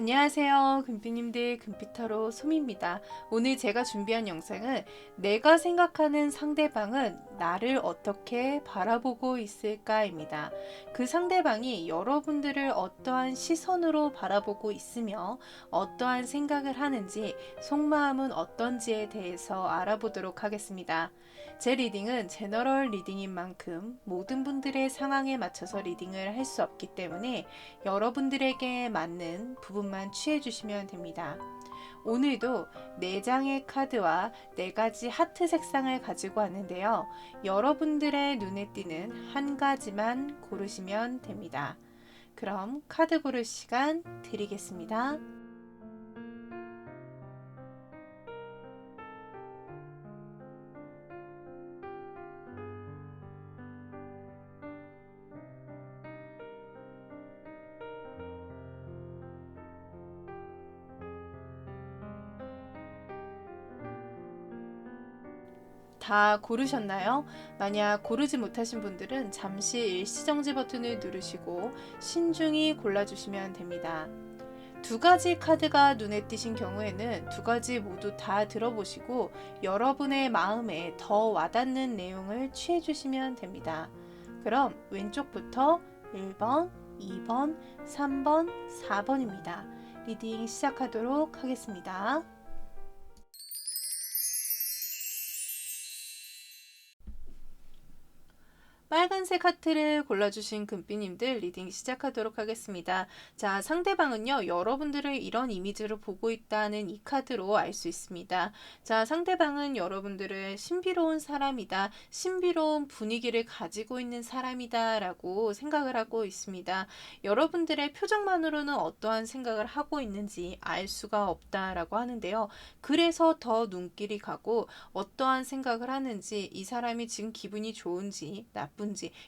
안녕하세요. 금빛님들 금빛타로 소미입니다. 오늘 제가 준비한 영상은 내가 생각하는 상대방은 나를 어떻게 바라보고 있을까입니다. 그 상대방이 여러분들을 어떠한 시선으로 바라보고 있으며 어떠한 생각을 하는지 속마음은 어떤지에 대해서 알아보도록 하겠습니다. 제 리딩은 제너럴 리딩인 만큼 모든 분들의 상황에 맞춰서 리딩을 할 수 없기 때문에 여러분들에게 맞는 부분만 취해주시면 됩니다. 오늘도 4장의 카드와 4가지 하트 색상을 가지고 왔는데요. 여러분들의 눈에 띄는 한 가지만 고르시면 됩니다. 그럼 카드 고를 시간 드리겠습니다. 다 고르셨나요? 만약 고르지 못하신 분들은 잠시 일시정지 버튼을 누르시고 신중히 골라주시면 됩니다. 2가지 카드가 눈에 띄신 경우에는 2가지 모두 다 들어보시고 여러분의 마음에 더 와닿는 내용을 취해주시면 됩니다. 그럼 왼쪽부터 1번, 2번, 3번, 4번입니다. 리딩 시작하도록 하겠습니다. 빨간색 하트를 골라주신 금빛님들 리딩 시작하도록 하겠습니다. 자, 상대방은요, 여러분들을 이런 이미지로 보고 있다는 이 카드로 알 수 있습니다. 자, 상대방은 여러분들을 신비로운 사람이다, 신비로운 분위기를 가지고 있는 사람이다 라고 생각을 하고 있습니다. 여러분들의 표정만으로는 어떠한 생각을 하고 있는지 알 수가 없다라고 하는데요. 그래서 더 눈길이 가고 어떠한 생각을 하는지, 이 사람이 지금 기분이 좋은지 나쁜지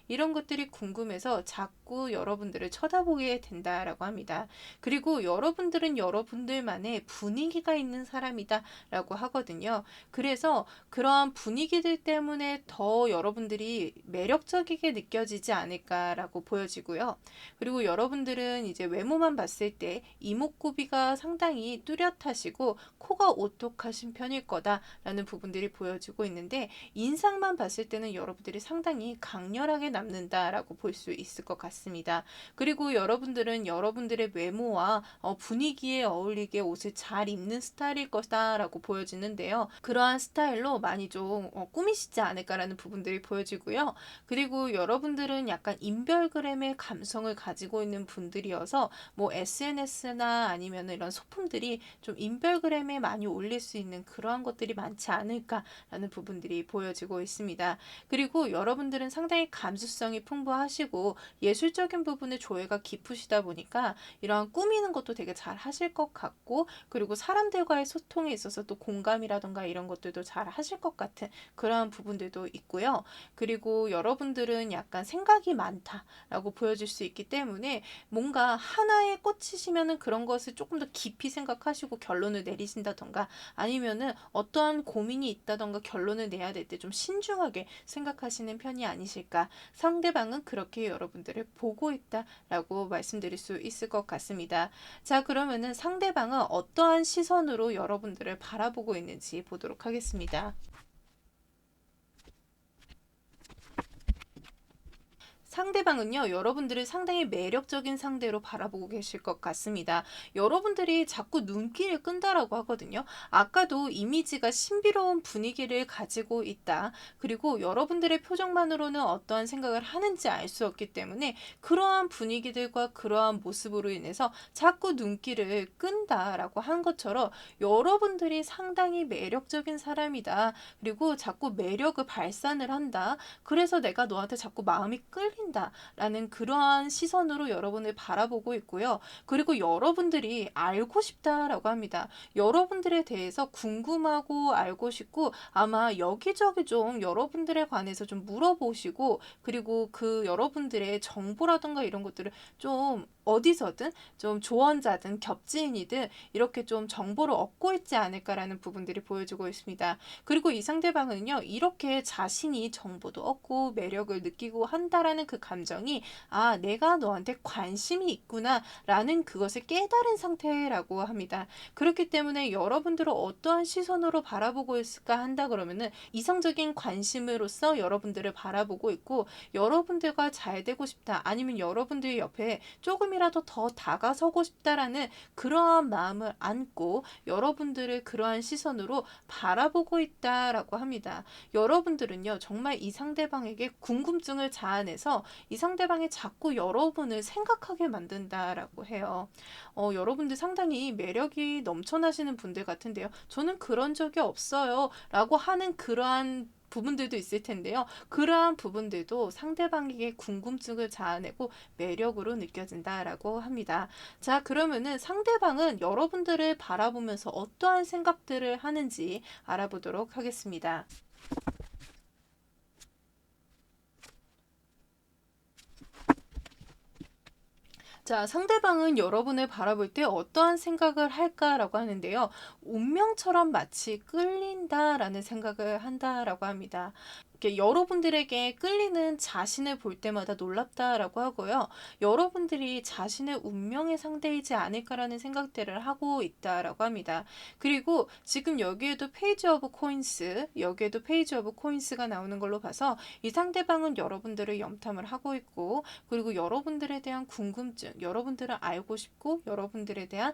이런 것들이 궁금해서 자꾸 여러분들을 쳐다보게 된다라고 합니다. 그리고 여러분들은 여러분들만의 분위기가 있는 사람이다 라고 하거든요. 그래서 그러한 분위기들 때문에 더 여러분들이 매력적이게 느껴지지 않을까라고 보여지고요. 그리고 여러분들은 이제 외모만 봤을 때 이목구비가 상당히 뚜렷하시고 코가 오똑하신 편일 거다라는 부분들이 보여지고 있는데, 인상만 봤을 때는 여러분들이 상당히 강렬하게 남는다라고 볼 수 있을 것 같습니다. 그리고 여러분들은 여러분들의 외모와 분위기에 어울리게 옷을 잘 입는 스타일일 것이다라고 보여지는데요. 그러한 스타일로 많이 좀 꾸미시지 않을까라는 부분들이 보여지고요. 그리고 여러분들은 약간 인별그램의 감성을 가지고 있는 분들이어서 뭐 SNS나 아니면 이런 소품들이 좀 인별그램에 많이 올릴 수 있는 그러한 것들이 많지 않을까라는 부분들이 보여지고 있습니다. 그리고 여러분들은 상당히 감수성이 풍부하시고 예술적인 부분에 조예가 깊으시다 보니까 이러한 꾸미는 것도 되게 잘 하실 것 같고, 그리고 사람들과의 소통에 있어서 또 공감이라던가 이런 것들도 잘 하실 것 같은 그러한 부분들도 있고요. 그리고 여러분들은 약간 생각이 많다라고 보여질 수 있기 때문에 뭔가 하나에 꽂히시면은 그런 것을 조금 더 깊이 생각하시고 결론을 내리신다던가, 아니면은 어떠한 고민이 있다던가 결론을 내야 될 때 좀 신중하게 생각하시는 편이 아니실까. 상대방은 그렇게 여러분들을 보고 있다라고 말씀드릴 수 있을 것 같습니다. 자, 그러면은 상대방은 어떠한 시선으로 여러분들을 바라보고 있는지 보도록 하겠습니다. 상대방은요, 여러분들을 상당히 매력적인 상대로 바라보고 계실 것 같습니다. 여러분들이 자꾸 눈길을 끈다라고 하거든요. 아까도 이미지가 신비로운 분위기를 가지고 있다. 그리고 여러분들의 표정만으로는 어떠한 생각을 하는지 알 수 없기 때문에 그러한 분위기들과 그러한 모습으로 인해서 자꾸 눈길을 끈다라고 한 것처럼 여러분들이 상당히 매력적인 사람이다. 그리고 자꾸 매력을 발산을 한다. 그래서 내가 너한테 자꾸 마음이 끌린다 라는 그러한 시선으로 여러분을 바라보고 있고요. 그리고 여러분들이 알고 싶다라고 합니다. 여러분들에 대해서 궁금하고 알고 싶고, 아마 여기저기 좀 여러분들에 관해서 좀 물어보시고, 그리고 그 여러분들의 정보라든가 이런 것들을 좀 어디서든 좀 조언자든 겹지인이든 이렇게 좀 정보를 얻고 있지 않을까라는 부분들이 보여주고 있습니다. 그리고 이 상대방은요, 이렇게 자신이 정보도 얻고 매력을 느끼고 한다라는 그 감정이 아, 내가 너한테 관심이 있구나라는 그것을 깨달은 상태라고 합니다. 그렇기 때문에 여러분들을 어떠한 시선으로 바라보고 있을까 한다 그러면은 이성적인 관심으로서 여러분들을 바라보고 있고, 여러분들과 잘 되고 싶다, 아니면 여러분들 옆에 조금이라도 더 다가서고 싶다라는 그러한 마음을 안고 여러분들을 그러한 시선으로 바라보고 있다라고 합니다. 여러분들은요, 정말 이 상대방에게 궁금증을 자아내서 이 상대방이 자꾸 여러분을 생각하게 만든다라고 해요. 여러분들 상당히 매력이 넘쳐나시는 분들 같은데요. 저는 그런 적이 없어요 라고 하는 그러한 부분들도 있을 텐데요. 그러한 부분들도 상대방에게 궁금증을 자아내고 매력으로 느껴진다라고 합니다. 자, 그러면은 상대방은 여러분들을 바라보면서 어떠한 생각들을 하는지 알아보도록 하겠습니다. 자, 상대방은 여러분을 바라볼 때 어떠한 생각을 할까라고 하는데요. 운명처럼 마치 끌린다라는 생각을 한다라고 합니다. 이렇게 여러분들에게 끌리는 자신을 볼 때마다 놀랍다라고 하고요. 여러분들이 자신의 운명의 상대이지 않을까라는 생각들을 하고 있다라고 합니다. 그리고 지금 여기에도 페이지 오브 코인스, 여기에도 페이지 오브 코인스가 나오는 걸로 봐서 이 상대방은 여러분들을 염탐을 하고 있고, 그리고 여러분들에 대한 궁금증, 여러분들을 알고 싶고, 여러분들에 대한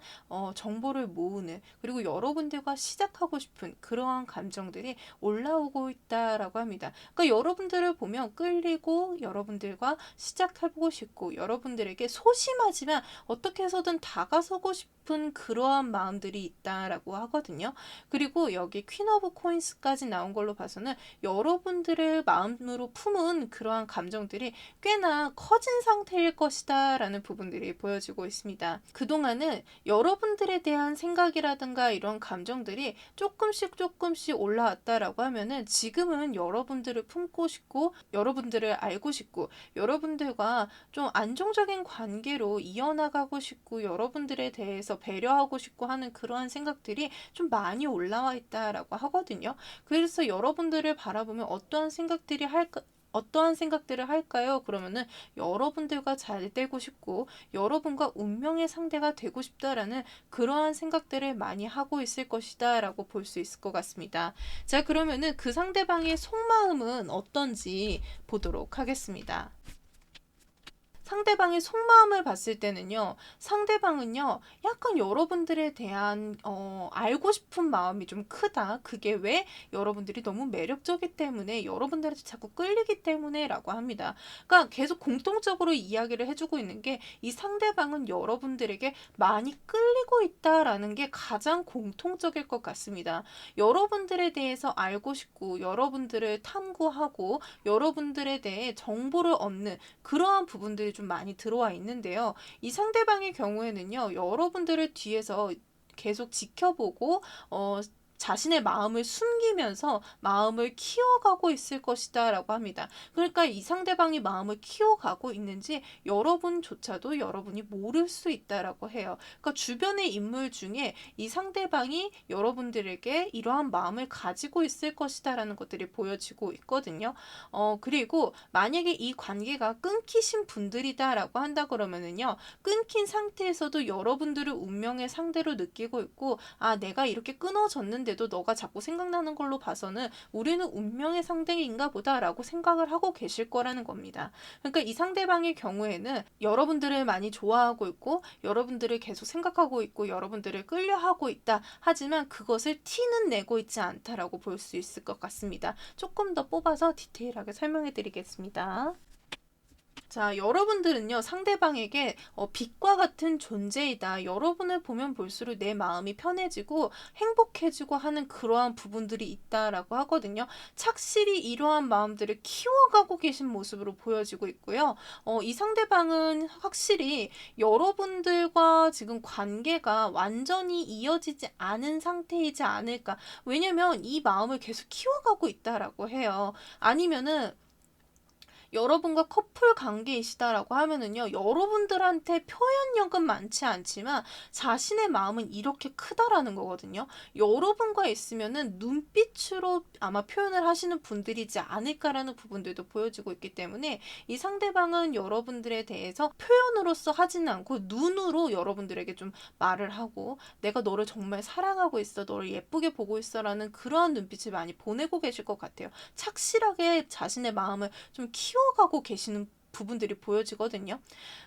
정보를 모으는, 그리고 여러분들과 시작하고 싶은 그러한 감정들이 올라오고 있다라고 합니다. 그러니까 여러분들을 보면 끌리고, 여러분들과 시작해보고 싶고, 여러분들에게 소심하지만 어떻게 해서든 다가서고 싶은 그러한 마음들이 있다라고 하거든요. 그리고 여기 퀸 오브 코인스까지 나온 걸로 봐서는 여러분들을 마음으로 품은 그러한 감정들이 꽤나 커진 상태일 것이다 라는 부분들이 보여지고 있습니다. 그동안은 여러분들에 대한 생각이라든가 이런 감정들이 조금씩 올라왔다라고 하면은 지금은 여러분들을 품고 싶고, 여러분들을 알고 싶고, 여러분들과 좀 안정적인 관계로 이어나가고 싶고, 여러분들에 대해서 배려하고 싶고 하는 그러한 생각들이 좀 많이 올라와 있다라고 하거든요. 그래서 여러분들을 바라보면 어떠한 생각들을 할까요? 그러면은 여러분들과 잘 되고 싶고, 여러분과 운명의 상대가 되고 싶다라는 그러한 생각들을 많이 하고 있을 것이다 라고 볼 수 있을 것 같습니다. 자, 그러면은 그 상대방의 속마음은 어떤지 보도록 하겠습니다. 상대방의 속마음을 봤을 때는요, 상대방은요, 약간 여러분들에 대한 알고 싶은 마음이 좀 크다. 그게 왜? 여러분들이 너무 매력적이기 때문에, 여러분들한테 자꾸 끌리기 때문에 라고 합니다. 그러니까 계속 공통적으로 이야기를 해주고 있는 게, 이 상대방은 여러분들에게 많이 끌리고 있다라는 게 가장 공통적일 것 같습니다. 여러분들에 대해서 알고 싶고, 여러분들을 탐구하고, 여러분들에 대해 정보를 얻는 그러한 부분들이 좀 많이 들어와 있는데요. 이 상대방의 경우에는요, 여러분들을 뒤에서 계속 지켜보고, 자신의 마음을 숨기면서 마음을 키워가고 있을 것이다 라고 합니다. 그러니까 이 상대방이 마음을 키워가고 있는지 여러분조차도 여러분이 모를 수 있다라고 해요. 그러니까 주변의 인물 중에 이 상대방이 여러분들에게 이러한 마음을 가지고 있을 것이다 라는 것들이 보여지고 있거든요. 그리고 만약에 이 관계가 끊기신 분들이다라고 한다 그러면은요, 끊긴 상태에서도 여러분들을 운명의 상대로 느끼고 있고, 아, 내가 이렇게 끊어졌는데도 너가 자꾸 생각나는 걸로 봐서는 우리는 운명의 상대인가 보다라고 생각을 하고 계실 거라는 겁니다. 그러니까 이 상대방의 경우에는 여러분들을 많이 좋아하고 있고, 여러분들을 계속 생각하고 있고, 여러분들을 끌려하고 있다. 하지만 그것을 티는 내고 있지 않다라고 볼 수 있을 것 같습니다. 조금 더 뽑아서 디테일하게 설명해 드리겠습니다. 자, 여러분들은요, 상대방에게 빛과 같은 존재이다. 여러분을 보면 볼수록 내 마음이 편해지고 행복해지고 하는 그러한 부분들이 있다라고 하거든요. 착실히 이러한 마음들을 키워가고 계신 모습으로 보여지고 있고요. 이 상대방은 확실히 여러분들과 지금 관계가 완전히 이어지지 않은 상태이지 않을까. 왜냐면 이 마음을 계속 키워가고 있다라고 해요. 아니면은 여러분과 커플 관계이시다라고 하면은요, 여러분들한테 표현력은 많지 않지만 자신의 마음은 이렇게 크다라는 거거든요. 여러분과 있으면은 눈빛으로 아마 표현을 하시는 분들이지 않을까라는 부분들도 보여지고 있기 때문에 이 상대방은 여러분들에 대해서 표현으로서 하지는 않고 눈으로 여러분들에게 좀 말을 하고 내가 너를 정말 사랑하고 있어, 너를 예쁘게 보고 있어라는 그러한 눈빛을 많이 보내고 계실 것 같아요. 착실하게 자신의 마음을 좀 키워가고 계시는 부분들이 보여지거든요.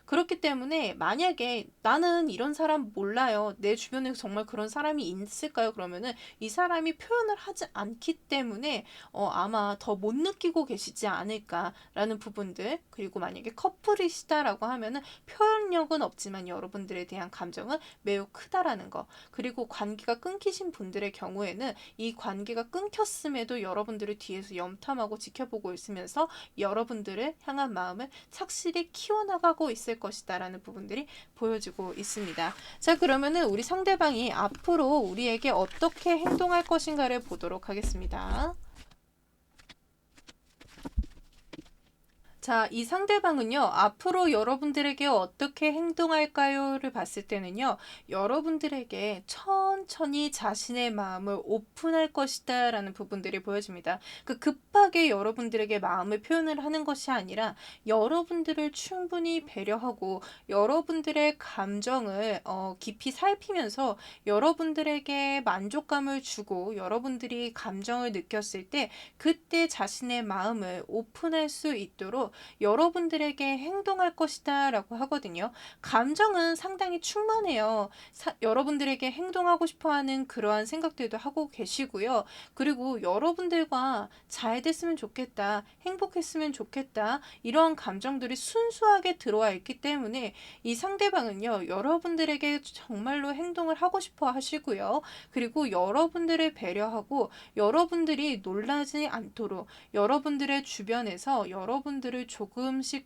그렇기 때문에 만약에 나는 이런 사람 몰라요. 내 주변에 정말 그런 사람이 있을까요? 그러면은 이 사람이 표현을 하지 않기 때문에 아마 더 못 느끼고 계시지 않을까라는 부분들. 그리고 만약에 커플이시다라고 하면은 표현력은 없지만 여러분들에 대한 감정은 매우 크다라는 거. 그리고 관계가 끊기신 분들의 경우에는 이 관계가 끊겼음에도 여러분들을 뒤에서 염탐하고 지켜보고 있으면서 여러분들을 향한 마음을 착실히 키워나가고 있을 것이다 라는 부분들이 보여지고 있습니다. 자, 그러면은 우리 상대방이 앞으로 우리에게 어떻게 행동할 것인가를 보도록 하겠습니다. 자, 이 상대방은요, 앞으로 여러분들에게 어떻게 행동할까요를 봤을 때는요, 여러분들에게 천천히 자신의 마음을 오픈할 것이다 라는 부분들이 보여집니다. 급하게 여러분들에게 마음을 표현을 하는 것이 아니라 여러분들을 충분히 배려하고 여러분들의 감정을 깊이 살피면서 여러분들에게 만족감을 주고 여러분들이 감정을 느꼈을 때 그때 자신의 마음을 오픈할 수 있도록 여러분들에게 행동할 것이다 라고 하거든요. 감정은 상당히 충만해요. 여러분들에게 행동하고 싶어하는 그러한 생각들도 하고 계시고요. 그리고 여러분들과 잘 됐으면 좋겠다, 행복했으면 좋겠다, 이러한 감정들이 순수하게 들어와 있기 때문에 이 상대방은요, 여러분들에게 정말로 행동을 하고 싶어 하시고요. 그리고 여러분들을 배려하고 여러분들이 놀라지 않도록 여러분들의 주변에서 여러분들을 조금씩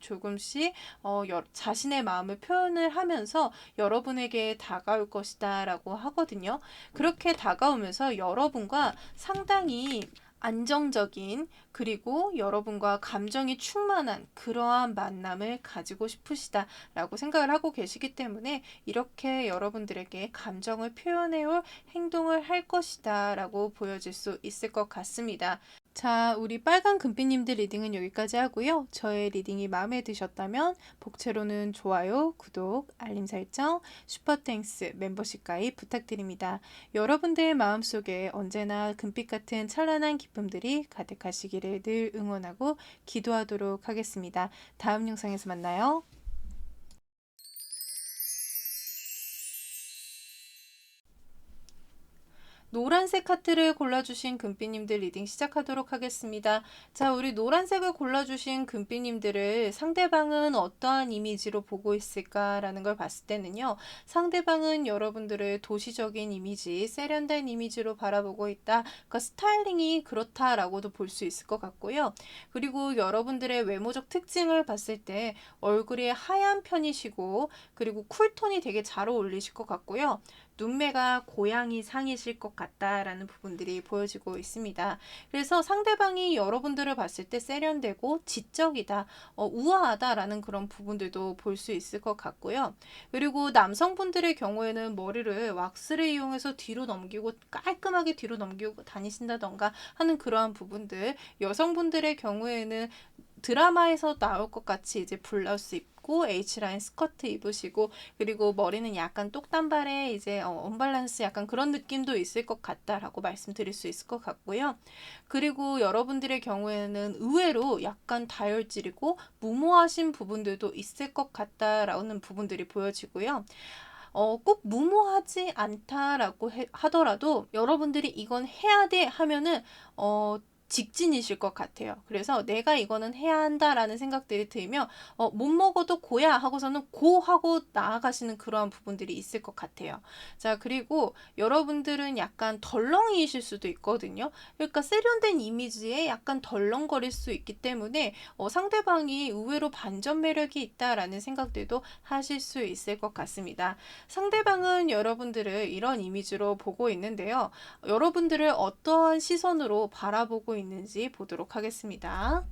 자신의 마음을 표현을 하면서 여러분에게 다가올 것이다 라고 하거든요. 그렇게 다가오면서 여러분과 상당히 안정적인 그리고 여러분과 감정이 충만한 그러한 만남을 가지고 싶으시다 라고 생각을 하고 계시기 때문에 이렇게 여러분들에게 감정을 표현해올 행동을 할 것이다 라고 보여질 수 있을 것 같습니다. 자, 우리 빨간 금빛님들 리딩은 여기까지 하고요. 저의 리딩이 마음에 드셨다면 복채로는 좋아요, 구독, 알림 설정, 슈퍼땡스, 멤버십 가입 부탁드립니다. 여러분들의 마음속에 언제나 금빛 같은 찬란한 기쁨들이 가득하시기를 늘 응원하고 기도하도록 하겠습니다. 다음 영상에서 만나요. 노란색 카트를 골라주신 금빛님들 리딩 시작하도록 하겠습니다. 자, 우리 노란색을 골라주신 금빛님들을 상대방은 어떠한 이미지로 보고 있을까라는 걸 봤을 때는요. 상대방은 여러분들을 도시적인 이미지, 세련된 이미지로 바라보고 있다. 그러니까 스타일링이 그렇다라고도 볼 수 있을 것 같고요. 그리고 여러분들의 외모적 특징을 봤을 때 얼굴이 하얀 편이시고 그리고 쿨톤이 되게 잘 어울리실 것 같고요. 눈매가 고양이 상이실 것 같다라는 부분들이 보여지고 있습니다. 그래서 상대방이 여러분들을 봤을 때 세련되고 지적이다, 우아하다라는 그런 부분들도 볼 수 있을 것 같고요. 그리고 남성분들의 경우에는 머리를 왁스를 이용해서 뒤로 넘기고 깔끔하게 뒤로 넘기고 다니신다던가 하는 그러한 부분들, 여성분들의 경우에는 드라마에서 나올 것 같이 이제 블라우스 입고 H라인 스커트 입으시고 그리고 머리는 약간 똑단발에 이제 언밸런스 약간 그런 느낌도 있을 것 같다라고 말씀드릴 수 있을 것 같고요. 그리고 여러분들의 경우에는 의외로 약간 다혈질이고 무모하신 부분들도 있을 것 같다라는 부분들이 보여지고요. 꼭 무모하지 않다라고 하더라도 여러분들이 이건 해야 돼 하면은 직진이실 것 같아요. 그래서 내가 이거는 해야 한다라는 생각들이 들면 못 먹어도 고야 하고서는 고 하고 나아가시는 그러한 부분들이 있을 것 같아요. 자, 그리고 여러분들은 약간 덜렁이실 수도 있거든요. 그러니까 세련된 이미지에 약간 덜렁거릴 수 있기 때문에 상대방이 의외로 반전 매력이 있다라는 생각들도 하실 수 있을 것 같습니다. 상대방은 여러분들을 이런 이미지로 보고 있는데요. 여러분들을 어떠한 시선으로 바라보고 있는지 보도록 하겠습니다.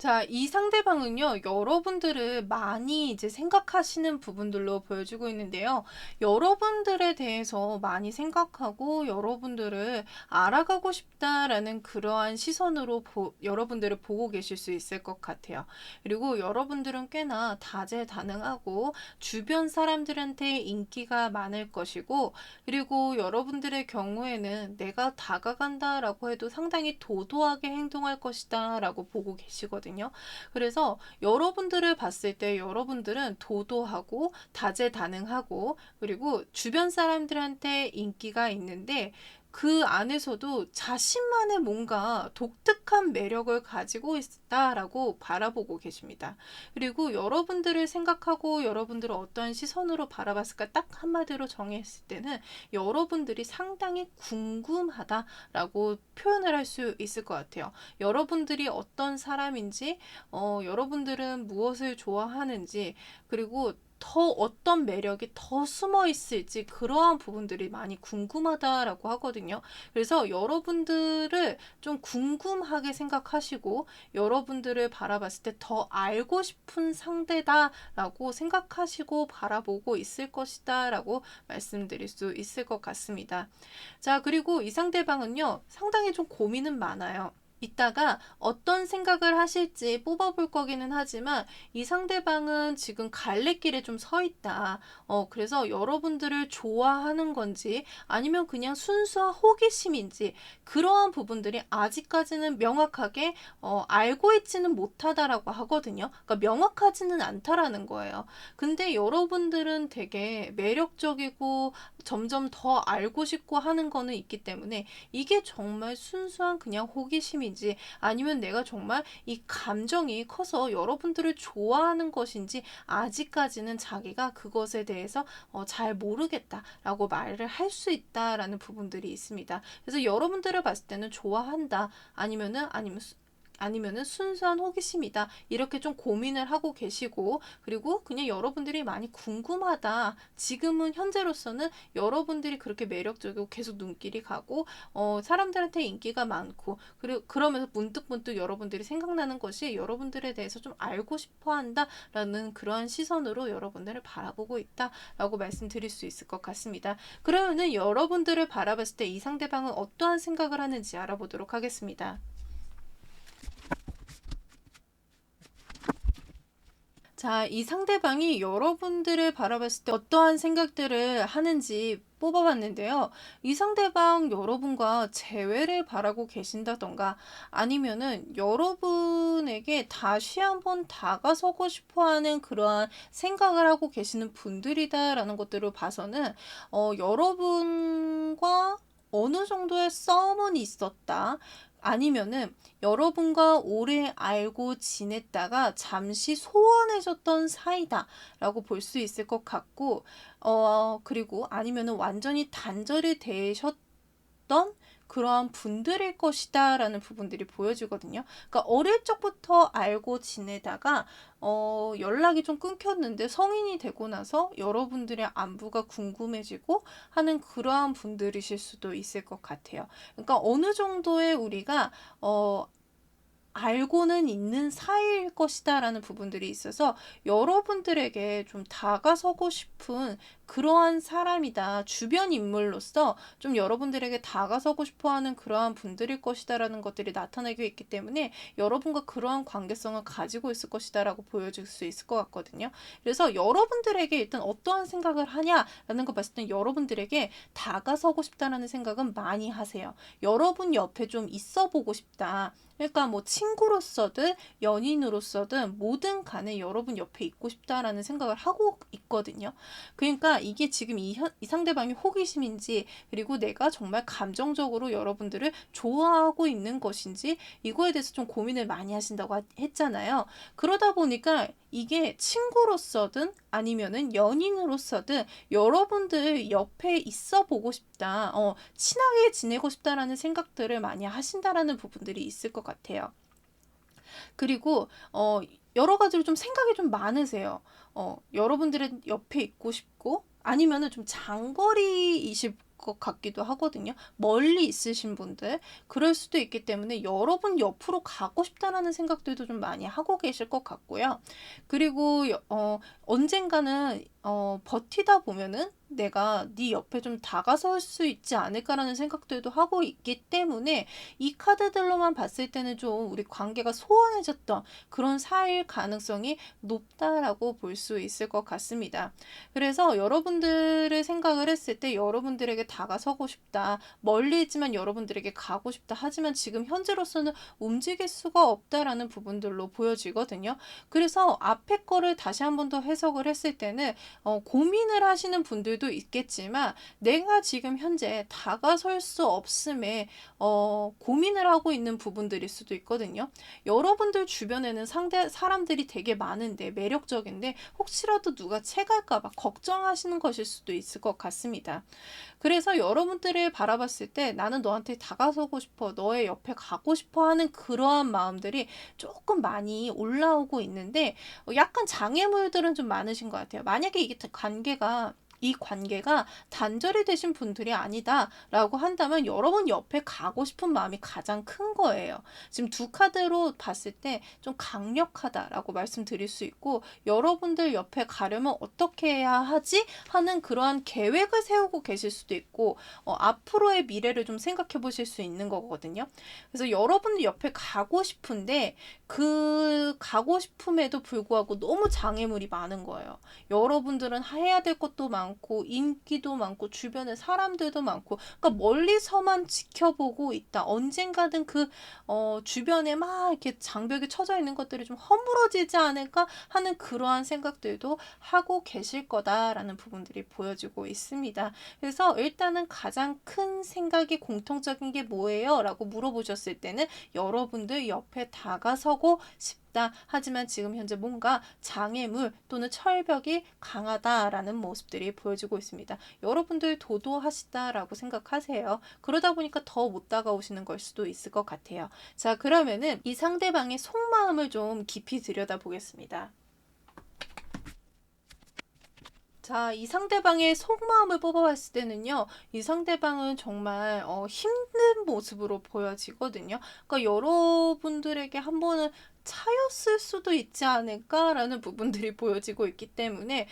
자, 이 상대방은요, 여러분들을 많이 이제 생각하시는 부분들로 보여주고 있는데요. 여러분들에 대해서 많이 생각하고 여러분들을 알아가고 싶다라는 그러한 시선으로 여러분들을 보고 계실 수 있을 것 같아요. 그리고 여러분들은 꽤나 다재다능하고 주변 사람들한테 인기가 많을 것이고, 그리고 여러분들의 경우에는 내가 다가간다라고 해도 상당히 도도하게 행동할 것이다 라고 보고 계시거든요. 그래서 여러분들을 봤을 때 여러분들은 도도하고 다재다능하고 그리고 주변 사람들한테 인기가 있는데 그 안에서도 자신만의 뭔가 독특한 매력을 가지고 있다라고 바라보고 계십니다. 그리고 여러분들을 생각하고 여러분들을 어떠한 시선으로 바라봤을까 딱 한마디로 정했을 때는 여러분들이 상당히 궁금하다라고 표현을 할 수 있을 것 같아요. 여러분들이 어떤 사람인지, 여러분들은 무엇을 좋아하는지, 그리고 더 어떤 매력이 더 숨어 있을지 그러한 부분들이 많이 궁금하다라고 하거든요. 그래서 여러분들을 좀 궁금하게 생각하시고 여러분들을 바라봤을 때 더 알고 싶은 상대다라고 생각하시고 바라보고 있을 것이다라고 말씀드릴 수 있을 것 같습니다. 자, 그리고 이 상대방은요, 상당히 좀 고민은 많아요. 이따가 어떤 생각을 하실지 뽑아볼 거기는 하지만 이 상대방은 지금 갈래길에 좀 서 있다. 그래서 여러분들을 좋아하는 건지 아니면 그냥 순수한 호기심인지 그러한 부분들이 아직까지는 명확하게 알고 있지는 못하다라고 하거든요. 그러니까 명확하지는 않다라는 거예요. 근데 여러분들은 되게 매력적이고 점점 더 알고 싶고 하는 거는 있기 때문에 이게 정말 순수한 그냥 호기심인지 아니면 내가 정말 이 감정이 커서 여러분들을 좋아하는 것인지 아직까지는 자기가 그것에 대해서 잘 모르겠다라고 말을 할 수 있다라는 부분들이 있습니다. 그래서 여러분들을 봤을 때는 좋아한다 아니면은 순수한 호기심이다. 이렇게 좀 고민을 하고 계시고 그리고 그냥 여러분들이 많이 궁금하다. 지금은 현재로서는 여러분들이 그렇게 매력적이고 계속 눈길이 가고 사람들한테 인기가 많고 그리고 그러면서 문득문득 여러분들이 생각나는 것이 여러분들에 대해서 좀 알고 싶어 한다라는 그러한 시선으로 여러분들을 바라보고 있다라고 말씀드릴 수 있을 것 같습니다. 그러면은 여러분들을 바라봤을 때 이 상대방은 어떠한 생각을 하는지 알아보도록 하겠습니다. 자, 이 상대방이 여러분들을 바라봤을 때 어떠한 생각들을 하는지 뽑아봤는데요. 이 상대방 여러분과 재회를 바라고 계신다던가 아니면은 여러분에게 다시 한번 다가서고 싶어 하는 그러한 생각을 하고 계시는 분들이다라는 것들을 봐서는 여러분과 어느 정도의 썸은 있었다. 아니면은 여러분과 오래 알고 지냈다가 잠시 소원해졌던 사이다라고 볼 수 있을 것 같고, 그리고 아니면은 완전히 단절이 되셨던 그러한 분들일 것이다라는 부분들이 보여지거든요. 그러니까 어릴 적부터 알고 지내다가 연락이 좀 끊겼는데 성인이 되고 나서 여러분들의 안부가 궁금해지고 하는 그러한 분들이실 수도 있을 것 같아요. 그러니까 어느 정도의 우리가 알고는 있는 사이일 것이다라는 부분들이 있어서 여러분들에게 좀 다가서고 싶은 그러한 사람이다. 주변 인물로서 좀 여러분들에게 다가서고 싶어 하는 그러한 분들일 것이다라는 것들이 나타나고 있기 때문에 여러분과 그러한 관계성을 가지고 있을 것이다라고 보여줄 수 있을 것 같거든요. 그래서 여러분들에게 일단 어떠한 생각을 하냐라는 거 봤을 때 여러분들에게 다가서고 싶다라는 생각은 많이 하세요. 여러분 옆에 좀 있어 보고 싶다. 그러니까 뭐 친구로서든 연인으로서든 뭐든 간에 여러분 옆에 있고 싶다라는 생각을 하고 있거든요. 그러니까 이게 지금 이 상대방이 호기심인지 그리고 내가 정말 감정적으로 여러분들을 좋아하고 있는 것인지 이거에 대해서 좀 고민을 많이 하신다고 했잖아요. 그러다 보니까 이게 친구로서든 아니면은 연인으로서든 여러분들 옆에 있어 보고 싶다. 친하게 지내고 싶다라는 생각들을 많이 하신다라는 부분들이 있을 것 같아요. 그리고 여러 가지로 좀 생각이 좀 많으세요. 여러분들의 옆에 있고 싶고 아니면은 좀 장거리이실 것 같기도 하거든요. 멀리 있으신 분들, 그럴 수도 있기 때문에 여러분 옆으로 가고 싶다라는 생각들도 좀 많이 하고 계실 것 같고요. 그리고 언젠가는 버티다 보면은 내가 네 옆에 좀 다가설 수 있지 않을까라는 생각들도 하고 있기 때문에 이 카드들로만 봤을 때는 좀 우리 관계가 소원해졌던 그런 사이일 가능성이 높다라고 볼 수 있을 것 같습니다. 그래서 여러분들의 생각을 했을 때 여러분들에게 다가서고 싶다, 멀리 있지만 여러분들에게 가고 싶다, 하지만 지금 현재로서는 움직일 수가 없다라는 부분들로 보여지거든요. 그래서 앞에 거를 다시 한 번 더 해석을 했을 때는 고민을 하시는 분들도 있겠지만 내가 지금 현재 다가설 수 없음에 고민을 하고 있는 부분들일 수도 있거든요. 여러분들 주변에는 상대 사람들이 되게 많은데 매력적인데 혹시라도 누가 채갈까 봐 걱정하시는 것일 수도 있을 것 같습니다. 그래서 여러분들을 바라봤을 때 나는 너한테 다가서고 싶어, 너의 옆에 가고 싶어 하는 그러한 마음들이 조금 많이 올라오고 있는데 약간 장애물들은 좀 많으신 것 같아요. 만약에 이 관계가 단절이 되신 분들이 아니다라고 한다면 여러분 옆에 가고 싶은 마음이 가장 큰 거예요. 지금 두 카드로 봤을 때 좀 강력하다라고 말씀드릴 수 있고, 여러분들 옆에 가려면 어떻게 해야 하지? 하는 그러한 계획을 세우고 계실 수도 있고, 앞으로의 미래를 좀 생각해 보실 수 있는 거거든요. 그래서 여러분들 옆에 가고 싶은데 그 가고 싶음에도 불구하고 너무 장애물이 많은 거예요. 여러분들은 해야 될 것도 많고 인기도 많고 주변에 사람들도 많고, 그러니까 멀리서만 지켜보고 있다. 언젠가는 그 주변에 막 이렇게 장벽이 쳐져 있는 것들이 좀 허물어지지 않을까 하는 그러한 생각들도 하고 계실 거다라는 부분들이 보여지고 있습니다. 그래서 일단은 가장 큰 생각이 공통적인 게 뭐예요? 라고 물어보셨을 때는 여러분들 옆에 다가서고 싶다. 하지만 지금 현재 뭔가 장애물 또는 철벽이 강하다라는 모습들이 보여지고 있습니다. 여러분들 도도하시다라고 생각하세요. 그러다 보니까 더 못 다가오시는 걸 수도 있을 것 같아요. 자, 그러면은 이 상대방의 속마음을 좀 깊이 들여다보겠습니다. 자, 이 상대방의 속마음을 뽑아봤을 때는요, 이 상대방은 정말 힘든 모습으로 보여지거든요. 그러니까 여러분들에게 한 번은 차였을 수도 있지 않을까라는 부분들이 보여지고 있기 때문에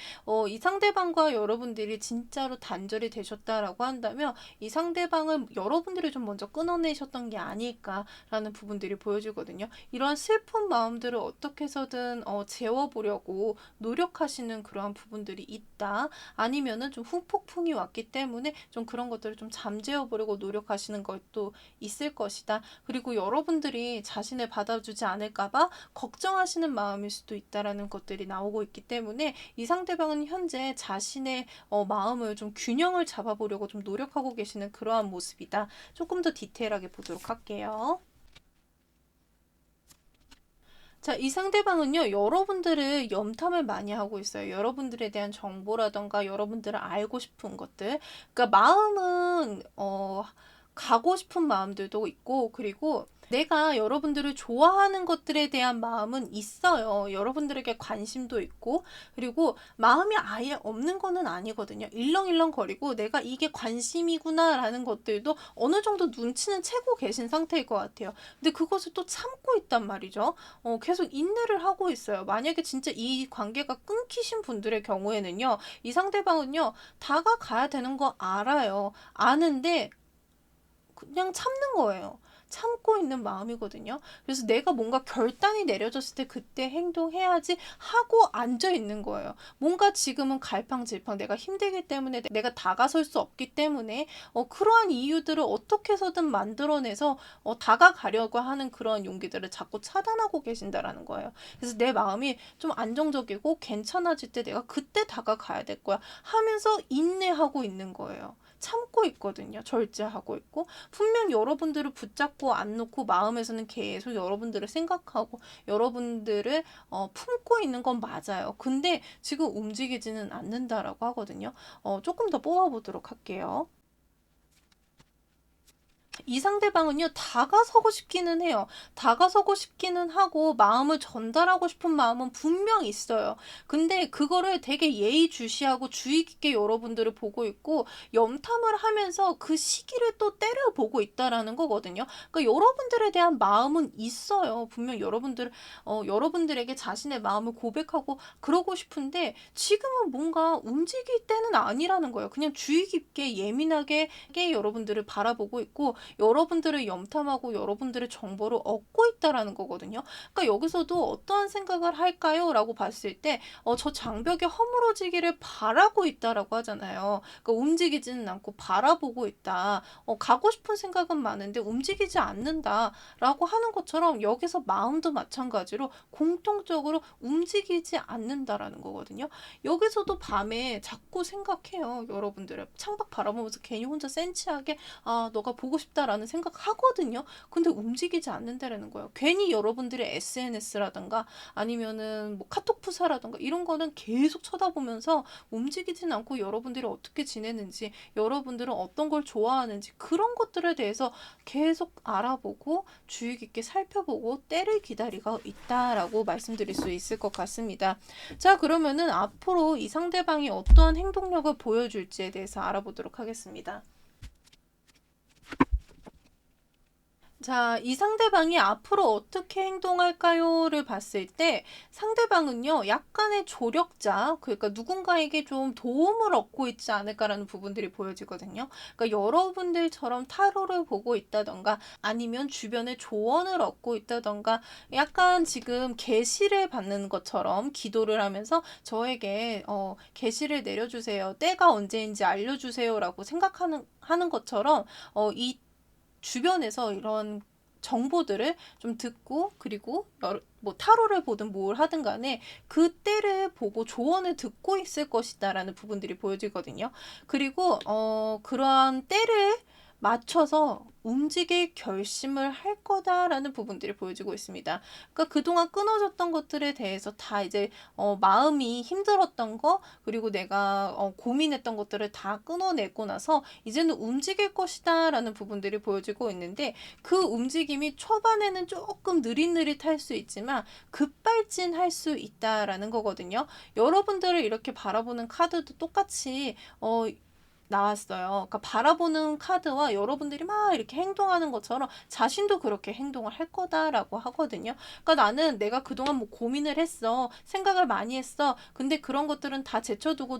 이 상대방과 여러분들이 진짜로 단절이 되셨다라고 한다면 이 상대방은 여러분들이 좀 먼저 끊어내셨던 게 아닐까라는 부분들이 보여지거든요. 이러한 슬픈 마음들을 어떻게 해서든 재워보려고 노력하시는 그러한 부분들이 있다. 아니면은 좀 후폭풍이 왔기 때문에 좀 그런 것들을 좀 잠재워보려고 노력하시는 것도 있을 것이다. 그리고 여러분들이 자신을 받아주지 않을까봐 걱정하시는 마음일 수도 있다라는 것들이 나오고 있기 때문에 이 상대방은 현재 자신의 마음을 좀 균형을 잡아보려고 좀 노력하고 계시는 그러한 모습이다. 조금 더 디테일하게 보도록 할게요. 자, 이 상대방은요, 여러분들을 염탐을 많이 하고 있어요. 여러분들에 대한 정보라던가 여러분들을 알고 싶은 것들. 그러니까 마음은, 가고 싶은 마음들도 있고, 그리고 내가 여러분들을 좋아하는 것들에 대한 마음은 있어요. 여러분들에게 관심도 있고, 그리고 마음이 아예 없는 거는 아니거든요. 일렁일렁거리고 내가 이게 관심이구나라는 것들도 어느 정도 눈치는 채고 계신 상태일 것 같아요. 근데 그것을 또 참고 있단 말이죠. 계속 인내를 하고 있어요. 만약에 진짜 이 관계가 끊기신 분들의 경우에는요, 이 상대방은요, 다가가야 되는 거 알아요. 아는데 그냥 참는 거예요. 참고 있는 마음이거든요. 그래서 내가 뭔가 결단이 내려졌을 때 그때 행동해야지 하고 앉아 있는 거예요. 뭔가 지금은 갈팡질팡 내가 힘들기 때문에 내가 다가설 수 없기 때문에 그러한 이유들을 어떻게 해서든 만들어내서 다가가려고 하는 그런 용기들을 자꾸 차단하고 계신다라는 거예요. 그래서 내 마음이 좀 안정적이고 괜찮아질 때 내가 그때 다가가야 될 거야 하면서 인내하고 있는 거예요. 참고 있거든요. 절제하고 있고 분명 여러분들을 붙잡고 안 놓고 마음에서는 계속 여러분들을 생각하고 여러분들을 품고 있는 건 맞아요. 근데 지금 움직이지는 않는다라고 하거든요. 조금 더 뽑아보도록 할게요. 이 상대방은요, 다가서고 싶기는 해요. 다가서고 싶기는 하고, 마음을 전달하고 싶은 마음은 분명 있어요. 근데 그거를 되게 예의주시하고 주의 깊게 여러분들을 보고 있고, 염탐을 하면서 그 시기를 또 때려보고 있다라는 거거든요. 그러니까 여러분들에 대한 마음은 있어요. 분명 여러분들에게 자신의 마음을 고백하고 그러고 싶은데, 지금은 뭔가 움직일 때는 아니라는 거예요. 그냥 주의 깊게 예민하게 여러분들을 바라보고 있고, 여러분들을 염탐하고 여러분들의 정보를 얻고 있다라는 거거든요. 그러니까 여기서도 어떠한 생각을 할까요? 라고 봤을 때, 저 장벽이 허물어지기를 바라고 있다라고 하잖아요. 그러니까 움직이지는 않고 바라보고 있다. 가고 싶은 생각은 많은데 움직이지 않는다라고 하는 것처럼, 여기서 마음도 마찬가지로 공통적으로 움직이지 않는다라는 거거든요. 여기서도 밤에 자꾸 생각해요. 여러분들을 창밖 바라보면서 괜히 혼자 센치하게, 아, 너가 보고 싶다라는 생각 하거든요. 근데 움직이지 않는다라는 거예요. 괜히 여러분들의 SNS라든가 아니면은 뭐 카톡 프사라든가 이런 거는 계속 쳐다보면서 움직이진 않고, 여러분들이 어떻게 지내는지, 여러분들은 어떤 걸 좋아하는지, 그런 것들에 대해서 계속 알아보고 주의 깊게 살펴보고 때를 기다리고 있다라고 말씀드릴 수 있을 것 같습니다. 자, 그러면은 앞으로 이 상대방이 어떠한 행동력을 보여줄지에 대해서 알아보도록 하겠습니다. 자, 이 상대방이 앞으로 어떻게 행동할까요를 봤을 때, 상대방은요, 약간의 조력자, 그러니까 누군가에게 좀 도움을 얻고 있지 않을까라는 부분들이 보여지거든요. 그러니까 여러분들처럼 타로를 보고 있다던가, 아니면 주변에 조언을 얻고 있다던가, 약간 지금 계시를 받는 것처럼 기도를 하면서 저에게 계시를 내려주세요, 때가 언제인지 알려주세요라고 하는 것처럼, 이 주변에서 이런 정보들을 좀 듣고, 그리고 뭐 타로를 보든 뭘 하든 간에 그 때를 보고 조언을 듣고 있을 것이다라는 부분들이 보여지거든요. 그리고 그러한 때를 맞춰서 움직일 결심을 할 거다라는 부분들이 보여지고 있습니다. 그러니까 그동안 끊어졌던 것들에 대해서 다 이제 마음이 힘들었던 거, 그리고 내가 고민했던 것들을 다 끊어내고 나서 이제는 움직일 것이다 라는 부분들이 보여지고 있는데, 그 움직임이 초반에는 조금 느릿느릿할 수 있지만 급발진할 수 있다라는 거거든요. 여러분들을 이렇게 바라보는 카드도 똑같이 나왔어요. 그러니까 바라보는 카드와 여러분들이 막 이렇게 행동하는 것처럼 자신도 그렇게 행동을 할 거다라고 하거든요. 그러니까 나는 내가 그동안 뭐 고민을 했어. 생각을 많이 했어. 근데 그런 것들은 다 제쳐두고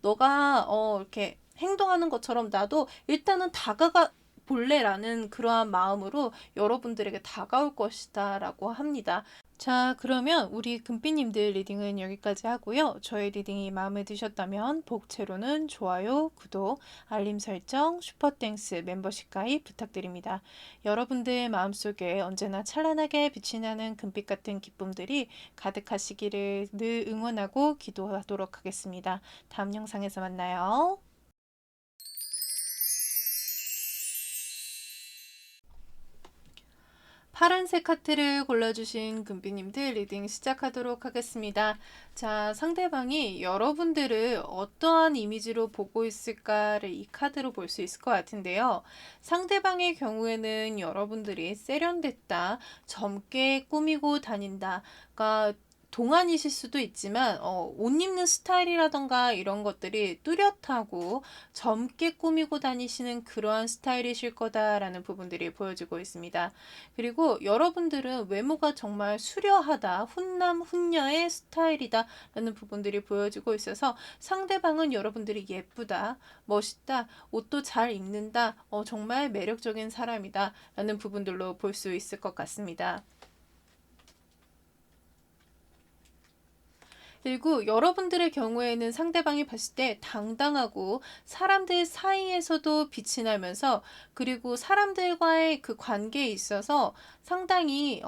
너가 이렇게 행동하는 것처럼 나도 일단은 다가가 볼래라는 그러한 마음으로 여러분들에게 다가올 것이다 라고 합니다. 자, 그러면 우리 금빛님들 리딩은 여기까지 하고요. 저의 리딩이 마음에 드셨다면 복채로는 좋아요, 구독, 알림 설정, 슈퍼땡스, 멤버십 가입 부탁드립니다. 여러분들 마음속에 언제나 찬란하게 빛이 나는 금빛 같은 기쁨들이 가득하시기를 늘 응원하고 기도하도록 하겠습니다. 다음 영상에서 만나요. 파란색 하트를 골라주신 금비님들 리딩 시작하도록 하겠습니다. 자, 상대방이 여러분들을 어떠한 이미지로 보고 있을까를 이 카드로 볼 수 있을 것 같은데요. 상대방의 경우에는 여러분들이 세련됐다, 젊게 꾸미고 다닌다, 그러니까 동안이실 수도 있지만 옷 입는 스타일이라던가 이런 것들이 뚜렷하고 젊게 꾸미고 다니시는 그러한 스타일이실 거다라는 부분들이 보여지고 있습니다. 그리고 여러분들은 외모가 정말 수려하다, 훈남 훈녀의 스타일이다 라는 부분들이 보여지고 있어서, 상대방은 여러분들이 예쁘다, 멋있다, 옷도 잘 입는다, 정말 매력적인 사람이다 라는 부분들로 볼 수 있을 것 같습니다. 그리고 여러분들의 경우에는 상대방이 봤을 때 당당하고 사람들 사이에서도 빛이 나면서, 그리고 사람들과의 그 관계에 있어서 상당히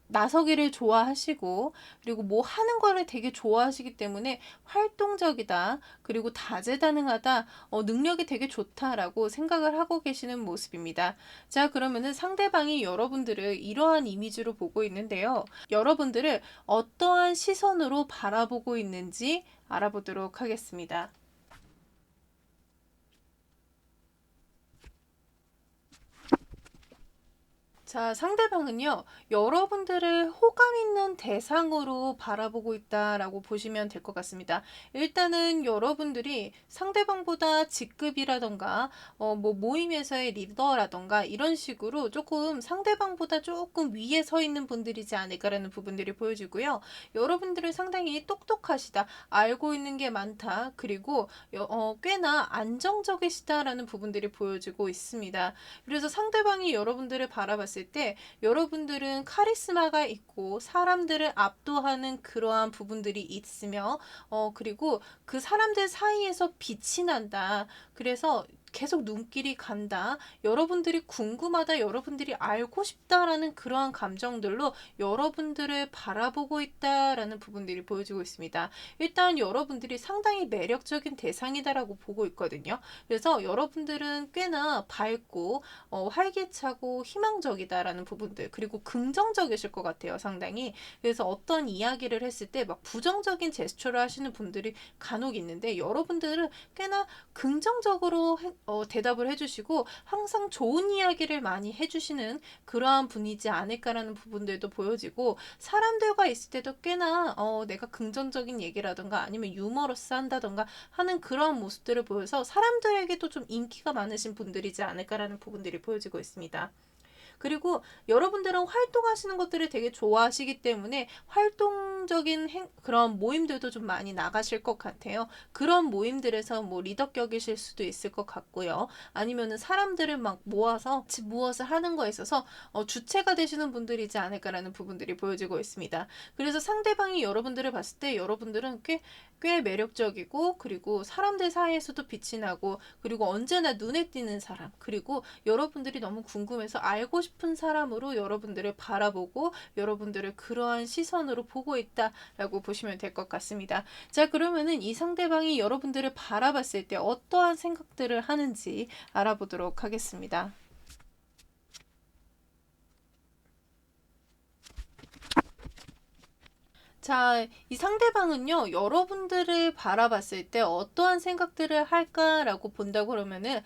나서기를 좋아하시고, 그리고 뭐 하는 거를 되게 좋아하시기 때문에 활동적이다, 그리고 다재다능하다, 능력이 되게 좋다라고 생각을 하고 계시는 모습입니다. 자, 그러면은 상대방이 여러분들을 이러한 이미지로 보고 있는데요. 여러분들을 어떠한 시선으로 바라보고 있는지 알아보도록 하겠습니다. 자, 상대방은요, 여러분들을 호감 있는 대상으로 바라보고 있다라고 보시면 될 것 같습니다. 일단은 여러분들이 상대방보다 직급이라던가, 뭐 모임에서의 리더라던가 이런 식으로 조금 상대방보다 조금 위에 서 있는 분들이지 않을까라는 부분들이 보여지고요. 여러분들은 상당히 똑똑하시다, 알고 있는 게 많다, 그리고 꽤나 안정적이시다라는 부분들이 보여지고 있습니다. 그래서 상대방이 여러분들을 바라봤을 때 여러분들은 카리스마가 있고 사람들을 압도하는 그러한 부분들이 있으며 그리고 그 사람들 사이에서 빛이 난다. 그래서 계속 눈길이 간다. 여러분들이 궁금하다. 여러분들이 알고 싶다라는 그러한 감정들로 여러분들을 바라보고 있다라는 부분들이 보여지고 있습니다. 일단 여러분들이 상당히 매력적인 대상이다라고 보고 있거든요. 그래서 여러분들은 꽤나 밝고 활기차고 희망적이다라는 부분들, 그리고 긍정적이실 것 같아요, 상당히. 그래서 어떤 이야기를 했을 때 막 부정적인 제스처를 하시는 분들이 간혹 있는데 여러분들은 꽤나 긍정적으로 대답을 해주시고 항상 좋은 이야기를 많이 해주시는 그러한 분이지 않을까라는 부분들도 보여지고, 사람들과 있을 때도 꽤나 내가 긍정적인 얘기라던가 아니면 유머러스 한다던가 하는 그러한 모습들을 보여서 사람들에게도 좀 인기가 많으신 분들이지 않을까라는 부분들이 보여지고 있습니다. 그리고 여러분들은 활동하시는 것들을 되게 좋아하시기 때문에 활동적인 그런 모임들도 좀 많이 나가실 것 같아요. 그런 모임들에서 뭐 리더격이실 수도 있을 것 같고요. 아니면은 사람들을 막 모아서 무엇을 하는 거에 있어서 주체가 되시는 분들이지 않을까라는 부분들이 보여지고 있습니다. 그래서 상대방이 여러분들을 봤을 때 여러분들은 꽤 매력적이고, 그리고 사람들 사이에서도 빛이 나고, 그리고 언제나 눈에 띄는 사람, 그리고 여러분들이 너무 궁금해서 알고 싶은 사람으로 여러분들을 바라보고 여러분들을 그러한 시선으로 보고 있다라고 보시면 될 것 같습니다. 자, 그러면은 이 상대방이 여러분들을 바라봤을 때 어떠한 생각들을 하는지 알아보도록 하겠습니다. 자, 이 상대방은요, 여러분들을 바라봤을 때 어떠한 생각들을 할까라고 본다고 그러면은,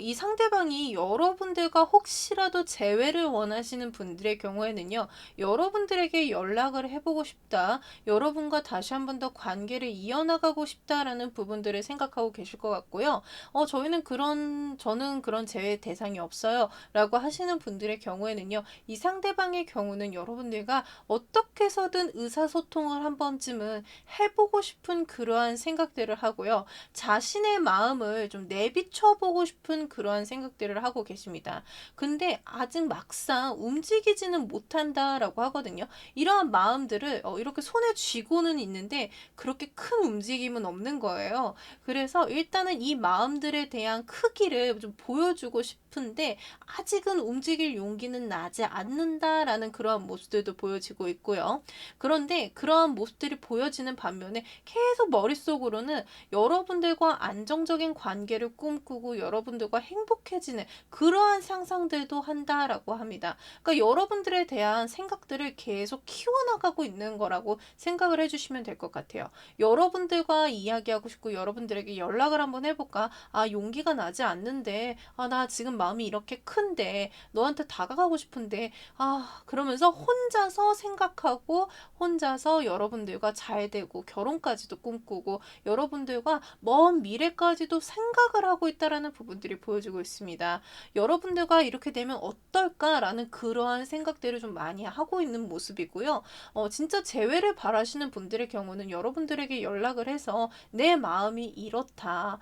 이 상대방이 여러분들과 혹시라도 재회를 원하시는 분들의 경우에는요, 여러분들에게 연락을 해보고 싶다, 여러분과 다시 한 번 더 관계를 이어나가고 싶다라는 부분들을 생각하고 계실 것 같고요. 저는 그런 재회 대상이 없어요. 라고 하시는 분들의 경우에는요, 이 상대방의 경우는 여러분들과 어떻게 해서든 의사소통을 한 번쯤은 해보고 싶은 그러한 생각들을 하고요. 자신의 마음을 좀 내비쳐보고 싶은 그러한 생각들을 하고 계십니다. 근데 아직 막상 움직이지는 못한다라고 하거든요. 이러한 마음들을 이렇게 손에 쥐고는 있는데 그렇게 큰 움직임은 없는 거예요. 그래서 일단은 이 마음들에 대한 크기를 좀 보여주고 싶은데 아직은 움직일 용기는 나지 않는다라는 그러한 모습들도 보여지고 있고요. 그런데 그러한 모습들이 보여지는 반면에 계속 머릿속으로는 여러분들과 안정적인 관계를 꿈꾸고 여러분들과 행복해지는 그러한 상상들도 한다라고 합니다. 그러니까 여러분들에 대한 생각들을 계속 키워나가고 있는 거라고 생각을 해주시면 될 것 같아요. 여러분들과 이야기하고 싶고 여러분들에게 연락을 한번 해볼까? 아, 용기가 나지 않는데, 아, 나 지금 마음이 이렇게 큰데, 너한테 다가가고 싶은데, 아, 그러면서 혼자서 생각하고 혼자서 여러분들과 잘 되고 결혼까지도 꿈꾸고 여러분들과 먼 미래까지도 생각을 하고 있다라는 부분들이 보여지고 있습니다. 여러분들과 이렇게 되면 어떨까라는 그러한 생각들을 좀 많이 하고 있는 모습이고요. 진짜 재회를 바라시는 분들의 경우는 여러분들에게 연락을 해서 내 마음이 이렇다,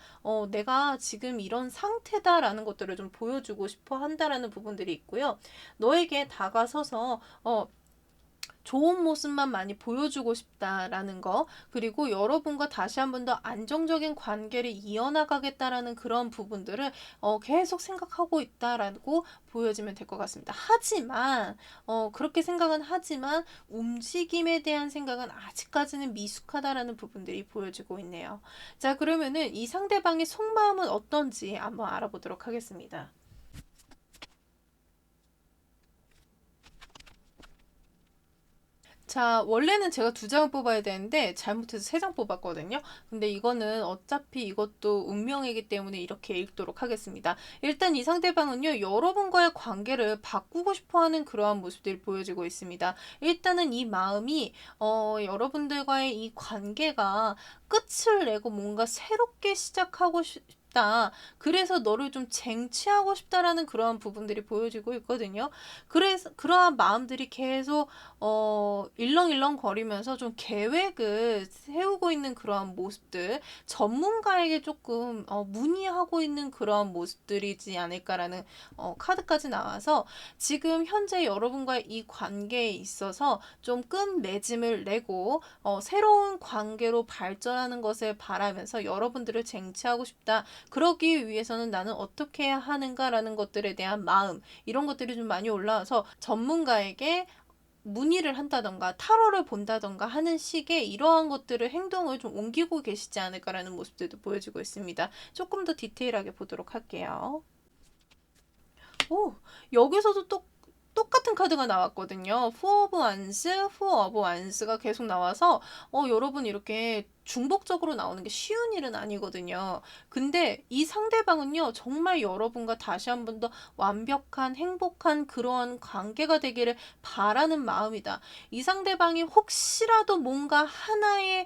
내가 지금 이런 상태다라는 것들을 좀 보여주고 싶어 한다라는 부분들이 있고요. 너에게 다가서서 좋은 모습만 많이 보여주고 싶다라는 거, 그리고 여러분과 다시 한 번 더 안정적인 관계를 이어나가겠다라는 그런 부분들을 계속 생각하고 있다라고 보여지면 될 것 같습니다. 하지만 그렇게 생각은 하지만 움직임에 대한 생각은 아직까지는 미숙하다라는 부분들이 보여지고 있네요. 자, 그러면은 이 상대방의 속마음은 어떤지 한번 알아보도록 하겠습니다. 자, 원래는 제가 2장을 뽑아야 되는데 잘못해서 3장 뽑았거든요. 근데 이거는 어차피 이것도 운명이기 때문에 이렇게 읽도록 하겠습니다. 일단 이 상대방은요, 여러분과의 관계를 바꾸고 싶어하는 그러한 모습들이 보여지고 있습니다. 일단은 이 마음이 여러분들과의 이 관계가 끝을 내고 뭔가 새롭게 시작하고 싶다. 그래서 너를 좀 쟁취하고 싶다라는 그러한 부분들이 보여지고 있거든요. 그래서 그러한 마음들이 계속 일렁일렁 거리면서 좀 계획을 세우고 있는 그러한 모습들, 전문가에게 조금 문의하고 있는 그러한 모습들이지 않을까라는 카드까지 나와서 지금 현재 여러분과의 이 관계에 있어서 좀 끝맺음을 내고 새로운 관계로 발전하는 것을 바라면서 여러분들을 쟁취하고 싶다. 그러기 위해서는 나는 어떻게 해야 하는가라는 것들에 대한 마음, 이런 것들이 좀 많이 올라와서 전문가에게 문의를 한다던가 타로를 본다던가 하는 식의 이러한 것들을 행동을 좀 옮기고 계시지 않을까라는 모습들도 보여지고 있습니다. 조금 더 디테일하게 보도록 할게요. 오, 여기서도 똑같은 카드가 나왔거든요. Four of Wands, Four of Wands가 계속 나와서 여러분 이렇게 중복적으로 나오는 게 쉬운 일은 아니거든요. 근데 이 상대방은요, 정말 여러분과 다시 한 번 더 완벽한 행복한 그러한 관계가 되기를 바라는 마음이다. 이 상대방이 혹시라도 뭔가 하나의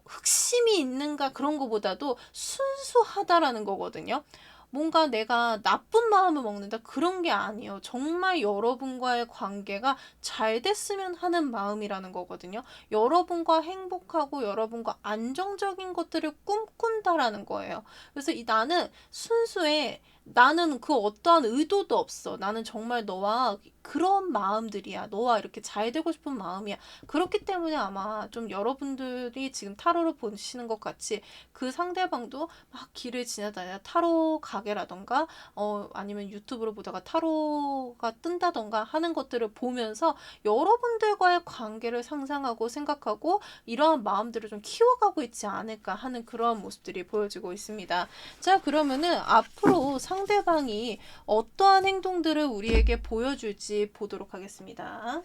흑심이 있는가 그런 거보다도 순수하다라는 거거든요. 뭔가 내가 나쁜 마음을 먹는다 그런 게 아니에요. 정말 여러분과의 관계가 잘 됐으면 하는 마음이라는 거거든요. 여러분과 행복하고 여러분과 안정적인 것들을 꿈꾼다라는 거예요. 그래서 나는 순수해. 나는 그 어떠한 의도도 없어. 나는 정말 너와 그런 마음들이야. 너와 이렇게 잘 되고 싶은 마음이야. 그렇기 때문에 아마 좀 여러분들이 지금 타로를 보시는 것 같이 그 상대방도 막 길을 지나다니다 타로 가게라던가 아니면 유튜브로 보다가 타로가 뜬다던가 하는 것들을 보면서 여러분들과의 관계를 상상하고 생각하고 이러한 마음들을 좀 키워가고 있지 않을까 하는 그런 모습들이 보여지고 있습니다. 자, 그러면은 앞으로 상대방이 어떠한 행동들을 우리에게 보여줄지 보도록 하겠습니다.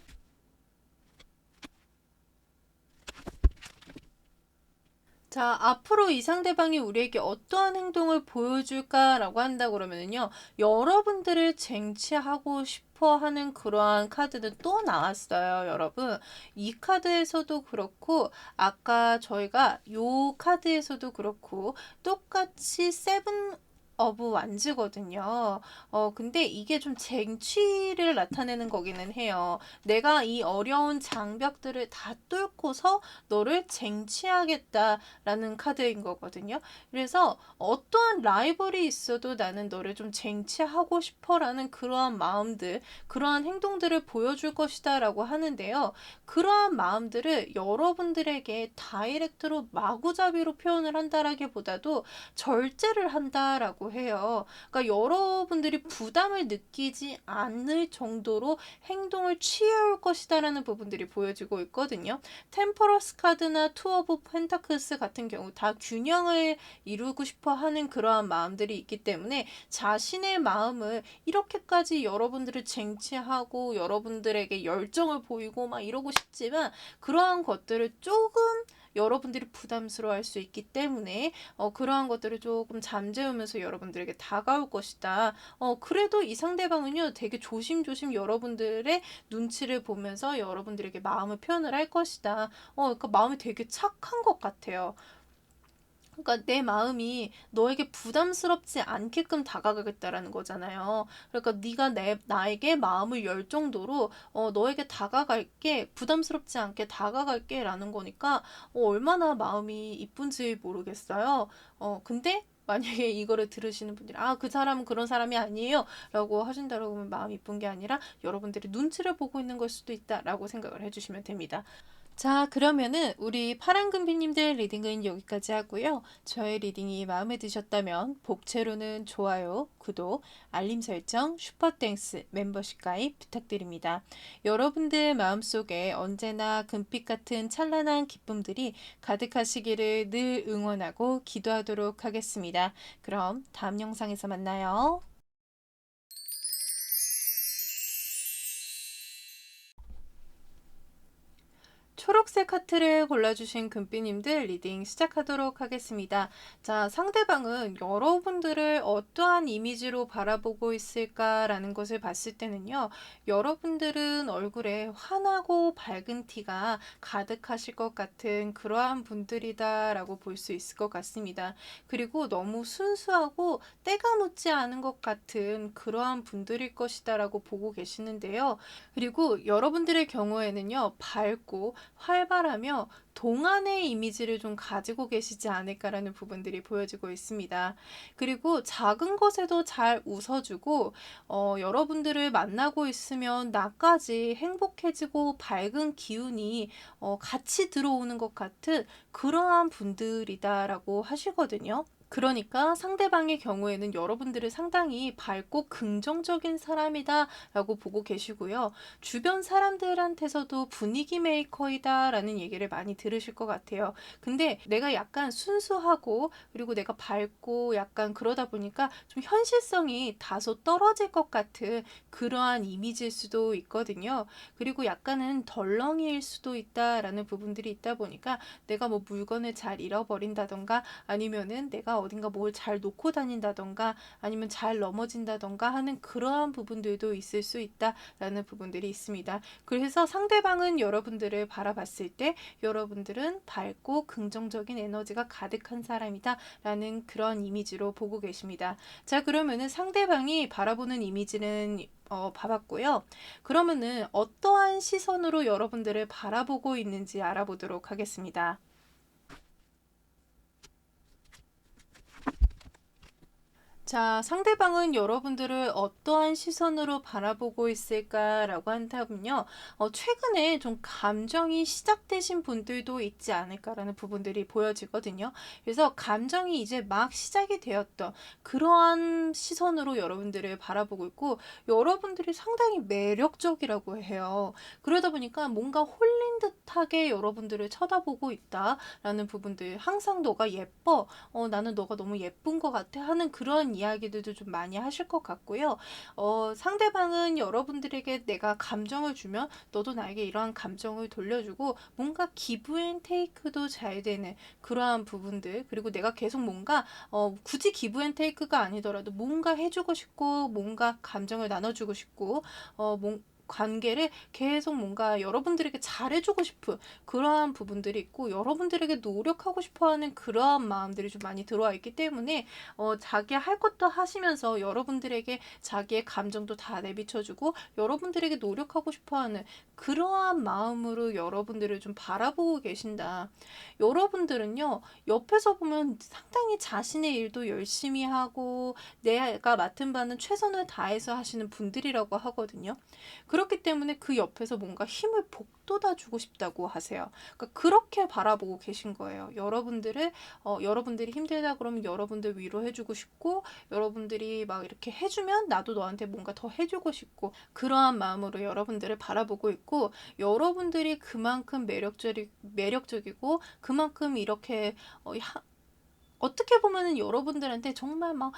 자, 앞으로 이 상대방이 우리에게 어떠한 행동을 보여줄까라고 한다 그러면은요, 여러분들을 쟁취하고 싶어 하는 그러한 카드는 또 나왔어요, 여러분. 이 카드에서도 그렇고, 아까 저희가 요 카드에서도 그렇고, 똑같이 세븐 어브 완즈거든요. 근데 이게 좀 쟁취를 나타내는 거기는 해요. 내가 이 어려운 장벽들을 다 뚫고서 너를 쟁취하겠다라는 카드인 거거든요. 그래서 어떠한 라이벌이 있어도 나는 너를 좀 쟁취하고 싶어라는 그러한 마음들, 그러한 행동들을 보여줄 것이다라고 하는데요. 그러한 마음들을 여러분들에게 다이렉트로 마구잡이로 표현을 한다라기보다도 절제를 한다라고 해요. 그러니까 여러분들이 부담을 느끼지 않을 정도로 행동을 취해올 것이다라는 부분들이 보여지고 있거든요. 템퍼러스 카드나 투 오브 펜타클스 같은 경우 다 균형을 이루고 싶어 하는 그러한 마음들이 있기 때문에 자신의 마음을 이렇게까지 여러분들을 쟁취하고 여러분들에게 열정을 보이고 막 이러고 싶지만 그러한 것들을 조금 여러분들이 부담스러워할 수 있기 때문에 그러한 것들을 조금 잠재우면서 여러분들에게 다가올 것이다. 그래도 이 상대방은요, 되게 조심조심 여러분들의 눈치를 보면서 여러분들에게 마음을 표현을 할 것이다. 그러니까 마음이 되게 착한 것 같아요. 그러니까 내 마음이 너에게 부담스럽지 않게끔 다가가겠다라는 거잖아요. 그러니까 네가 나에게 마음을 열 정도로 너에게 다가갈게, 부담스럽지 않게 다가갈게라는 거니까 얼마나 마음이 이쁜지 모르겠어요. 근데 만약에 이거를 들으시는 분들이 그 사람은 그런 사람이 아니에요 라고 하신다고 하면 마음이 이쁜 게 아니라 여러분들이 눈치를 보고 있는 걸 수도 있다라고 생각을 해주시면 됩니다. 자, 그러면은 우리 파랑금비님들 리딩은 여기까지 하고요. 저의 리딩이 마음에 드셨다면 복채로는 좋아요, 구독, 알림 설정, 슈퍼땡스, 멤버십 가입 부탁드립니다. 여러분들 마음속에 언제나 금빛 같은 찬란한 기쁨들이 가득하시기를 늘 응원하고 기도하도록 하겠습니다. 그럼 다음 영상에서 만나요. 초록색 카트를 골라주신 금비님들 리딩 시작하도록 하겠습니다. 자, 상대방은 여러분들을 어떠한 이미지로 바라보고 있을까라는 것을 봤을 때는요, 여러분들은 얼굴에 환하고 밝은 티가 가득하실 것 같은 그러한 분들이다라고 볼 수 있을 것 같습니다. 그리고 너무 순수하고 때가 묻지 않은 것 같은 그러한 분들일 것이다라고 보고 계시는데요. 그리고 여러분들의 경우에는요, 밝고 활발하며 동안의 이미지를 좀 가지고 계시지 않을까라는 부분들이 보여지고 있습니다. 그리고 작은 것에도 잘 웃어주고, 여러분들을 만나고 있으면 나까지 행복해지고 밝은 기운이 같이 들어오는 것 같은 그러한 분들이다라고 하시거든요. 그러니까 상대방의 경우에는 여러분들을 상당히 밝고 긍정적인 사람이다 라고 보고 계시고요. 주변 사람들한테서도 분위기 메이커이다 라는 얘기를 많이 들으실 것 같아요. 근데 내가 약간 순수하고 그리고 내가 밝고 약간 그러다 보니까 좀 현실성이 다소 떨어질 것 같은 그러한 이미지일 수도 있거든요. 그리고 약간은 덜렁이일 수도 있다라는 부분들이 있다 보니까 내가 뭐 물건을 잘 잃어버린다던가 아니면은 내가 어딘가 뭘 잘 놓고 다닌다던가 아니면 잘 넘어진다던가 하는 그러한 부분들도 있을 수 있다라는 부분들이 있습니다. 그래서 상대방은 여러분들을 바라봤을 때 여러분들은 밝고 긍정적인 에너지가 가득한 사람이다 라는 그런 이미지로 보고 계십니다. 자, 그러면은 상대방이 바라보는 이미지는 봐봤고요. 그러면은 어떠한 시선으로 여러분들을 바라보고 있는지 알아보도록 하겠습니다. 자, 상대방은 여러분들을 어떠한 시선으로 바라보고 있을까라고 한다면요. 최근에 좀 감정이 시작되신 분들도 있지 않을까라는 부분들이 보여지거든요. 그래서 감정이 이제 막 시작이 되었던 그러한 시선으로 여러분들을 바라보고 있고, 여러분들이 상당히 매력적이라고 해요. 그러다 보니까 뭔가 홀린 듯하게 여러분들을 쳐다보고 있다라는 부분들, 항상 너가 예뻐, 나는 너가 너무 예쁜 것 같아 하는 그런 이야기들도 좀 많이 하실 것 같고요. 상대방은 여러분들에게 내가 감정을 주면 너도 나에게 이러한 감정을 돌려주고 뭔가 기브 앤 테이크도 잘 되는 그러한 부분들, 그리고 내가 계속 뭔가 굳이 기브 앤 테이크가 아니더라도 뭔가 해주고 싶고 뭔가 감정을 나눠주고 싶고 관계를 계속 뭔가 여러분들에게 잘해주고 싶은 그러한 부분들이 있고 여러분들에게 노력하고 싶어하는 그러한 마음들이 좀 많이 들어와 있기 때문에 자기 할 것도 하시면서 여러분들에게 자기의 감정도 다 내비쳐주고 여러분들에게 노력하고 싶어하는 그러한 마음으로 여러분들을 좀 바라보고 계신다. 여러분들은요, 옆에서 보면 상당히 자신의 일도 열심히 하고 내가 맡은 바는 최선을 다해서 하시는 분들이라고 하거든요. 그렇기 때문에 그 옆에서 뭔가 힘을 북돋아 주고 싶다고 하세요. 그러니까 그렇게 바라보고 계신 거예요. 여러분들이 힘들다 그러면 여러분들 위로해주고 싶고, 여러분들이 막 이렇게 해주면 나도 너한테 뭔가 더 해주고 싶고, 그러한 마음으로 여러분들을 바라보고 있고, 여러분들이 그만큼 매력적이고, 그만큼 이렇게 어떻게 보면은 여러분들한테 정말 막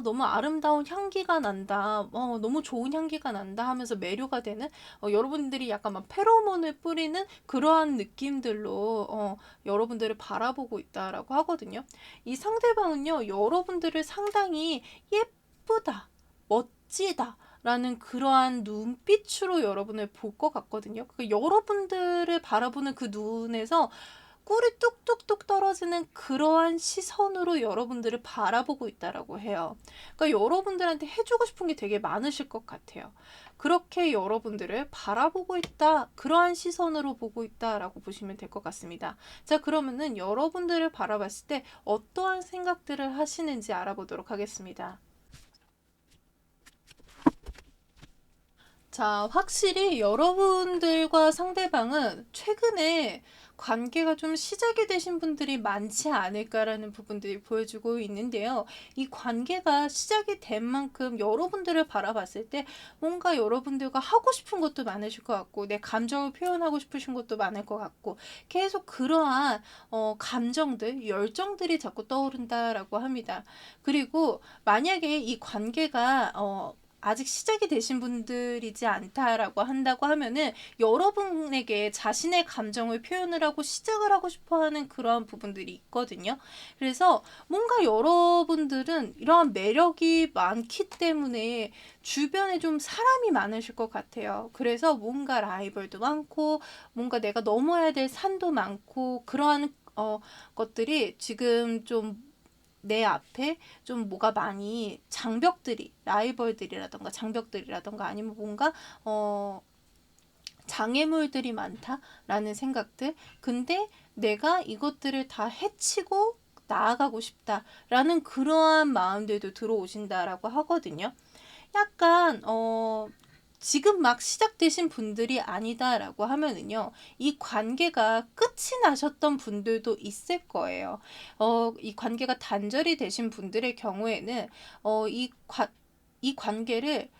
너무 아름다운 향기가 난다, 너무 좋은 향기가 난다 하면서 매료가 되는, 여러분들이 약간 막 페로몬을 뿌리는 그러한 느낌들로 여러분들을 바라보고 있다라고 하거든요. 이 상대방은요, 여러분들을 상당히 예쁘다, 멋지다 라는 그러한 눈빛으로 여러분을 볼 것 같거든요. 여러분들을 바라보는 그 눈에서 꿀이 뚝뚝뚝 떨어지는 그러한 시선으로 여러분들을 바라보고 있다라고 해요. 그러니까 여러분들한테 해주고 싶은 게 되게 많으실 것 같아요. 그렇게 여러분들을 바라보고 있다, 그러한 시선으로 보고 있다라고 보시면 될 것 같습니다. 자, 그러면은 여러분들을 바라봤을 때 어떠한 생각들을 하시는지 알아보도록 하겠습니다. 자, 확실히 여러분들과 상대방은 최근에 관계가 좀 시작이 되신 분들이 많지 않을까라는 부분들이 보여주고 있는데요. 이 관계가 시작이 된 만큼 여러분들을 바라봤을 때 뭔가 여러분들과 하고 싶은 것도 많으실 것 같고, 내 감정을 표현하고 싶으신 것도 많을 것 같고, 계속 그러한 감정들, 열정들이 자꾸 떠오른다라고 합니다. 그리고 만약에 이 관계가 아직 시작이 되신 분들이지 않다라고 한다고 하면은 여러분에게 자신의 감정을 표현을 하고 시작을 하고 싶어 하는 그러한 부분들이 있거든요. 그래서 뭔가 여러분들은 이러한 매력이 많기 때문에 주변에 좀 사람이 많으실 것 같아요. 그래서 뭔가 라이벌도 많고 뭔가 내가 넘어야 될 산도 많고 그러한 것들이 지금 좀 내 앞에 좀 뭐가 많이 장벽들이 라이벌들이라던가 장벽들이라던가 아니면 뭔가 장애물들이 많다라는 생각들. 근데 내가 이것들을 다 해치고 나아가고 싶다라는 그러한 마음들도 들어오신다라고 하거든요. 약간 지금 막 시작되신 분들이 아니다라고 하면은요, 이 관계가 끝이 나셨던 분들도 있을 거예요. 이 관계가 단절이 되신 분들의 경우에는 이 관계를,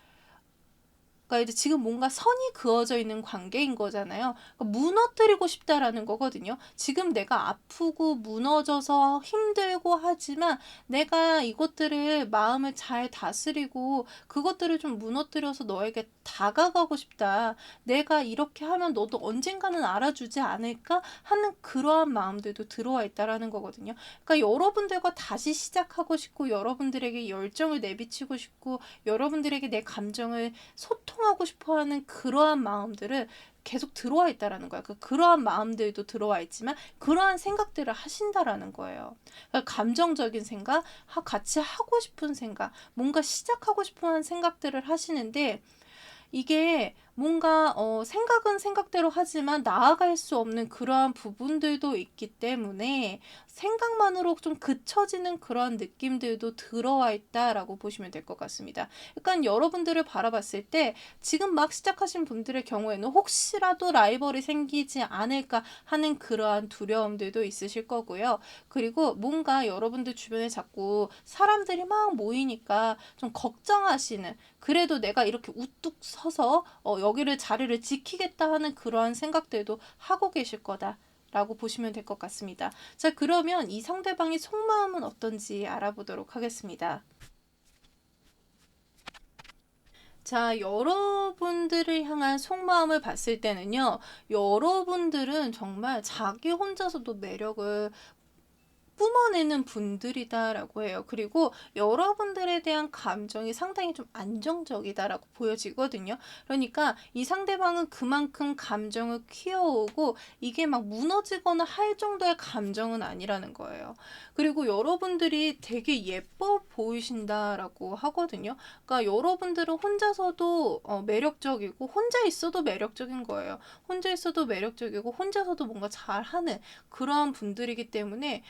그러니까 이제 지금 뭔가 선이 그어져 있는 관계인 거잖아요. 그러니까 무너뜨리고 싶다라는 거거든요. 지금 내가 아프고 무너져서 힘들고 하지만 내가 이것들을 마음을 잘 다스리고 그것들을 좀 무너뜨려서 너에게 다가가고 싶다. 내가 이렇게 하면 너도 언젠가는 알아주지 않을까 하는 그러한 마음들도 들어와 있다라는 거거든요. 그러니까 여러분들과 다시 시작하고 싶고 여러분들에게 열정을 내비치고 싶고 여러분들에게 내 감정을 소통하고 싶어 하는 그러한 마음들을 계속 들어와 있다라는 거야. 그러한 마음들도 들어와 있지만 그러한 생각들을 하신다라는 거예요. 그러니까 감정적인 생각, 같이 하고 싶은 생각, 뭔가 시작하고 싶어 하는 생각들을 하시는데 이게 뭔가 생각은 생각대로 하지만 나아갈 수 없는 그러한 부분들도 있기 때문에 생각만으로 좀 그쳐지는 그런 느낌들도 들어와 있다라고 보시면 될 것 같습니다. 그러니까 여러분들을 바라봤을 때 지금 막 시작하신 분들의 경우에는 혹시라도 라이벌이 생기지 않을까 하는 그러한 두려움들도 있으실 거고요. 그리고 뭔가 여러분들 주변에 자꾸 사람들이 막 모이니까 좀 걱정하시는, 그래도 내가 이렇게 우뚝 서서 여기를 자리를 지키겠다 하는 그러한 생각들도 하고 계실 거다라고 보시면 될 것 같습니다. 자, 그러면 이 상대방의 속마음은 어떤지 알아보도록 하겠습니다. 자, 여러분들을 향한 속마음을 봤을 때는요, 여러분들은 정말 자기 혼자서도 매력을 뿜어내는 분들이다라고 해요. 그리고 여러분들에 대한 감정이 상당히 좀 안정적이다라고 보여지거든요. 그러니까 이 상대방은 그만큼 감정을 키워오고 이게 막 무너지거나 할 정도의 감정은 아니라는 거예요. 그리고 여러분들이 되게 예뻐 보이신다라고 하거든요. 그러니까 여러분들은 혼자서도 매력적이고 혼자 있어도 매력적인 거예요. 혼자 있어도 매력적이고 혼자서도 뭔가 잘하는 그러한 분들이기 때문에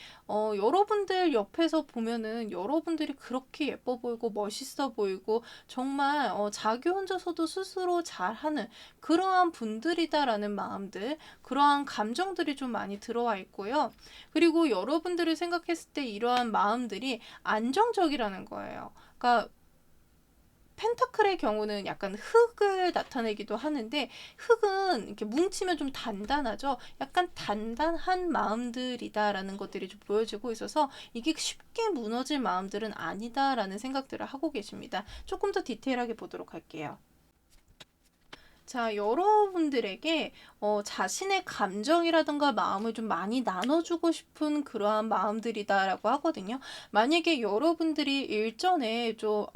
여러분들 옆에서 보면은 여러분들이 그렇게 예뻐 보이고 멋있어 보이고 정말 자기 혼자서도 스스로 잘하는 그러한 분들이다라는 마음들, 그러한 감정들이 좀 많이 들어와 있고요. 그리고 여러분들을 생각했을 때 이러한 마음들이 안정적이라는 거예요. 그러니까 펜타클의 경우는 약간 흙을 나타내기도 하는데 흙은 이렇게 뭉치면 좀 단단하죠. 약간 단단한 마음들이다라는 것들이 좀 보여지고 있어서 이게 쉽게 무너질 마음들은 아니다라는 생각들을 하고 계십니다. 조금 더 디테일하게 보도록 할게요. 자, 여러분들에게 자신의 감정이라든가 마음을 좀 많이 나눠주고 싶은 그러한 마음들이다라고 하거든요. 만약에 여러분들이 일전에 좀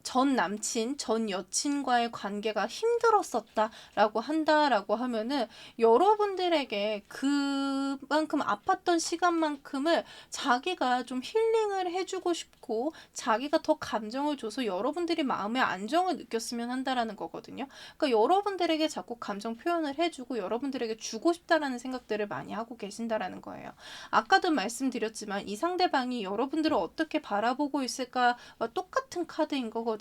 전 남친, 전 여친과의 관계가 힘들었었다라고 한다라고 하면은 여러분들에게 그만큼 아팠던 시간만큼을 자기가 좀 힐링을 해주고 싶고 자기가 더 감정을 줘서 여러분들이 마음의 안정을 느꼈으면 한다라는 거거든요. 그러니까 여러분들에게 자꾸 감정 표현을 해주고 여러분들에게 주고 싶다라는 생각들을 많이 하고 계신다라는 거예요. 아까도 말씀드렸지만 이 상대방이 여러분들을 어떻게 바라보고 있을까와 똑같은 카드인 거거든요.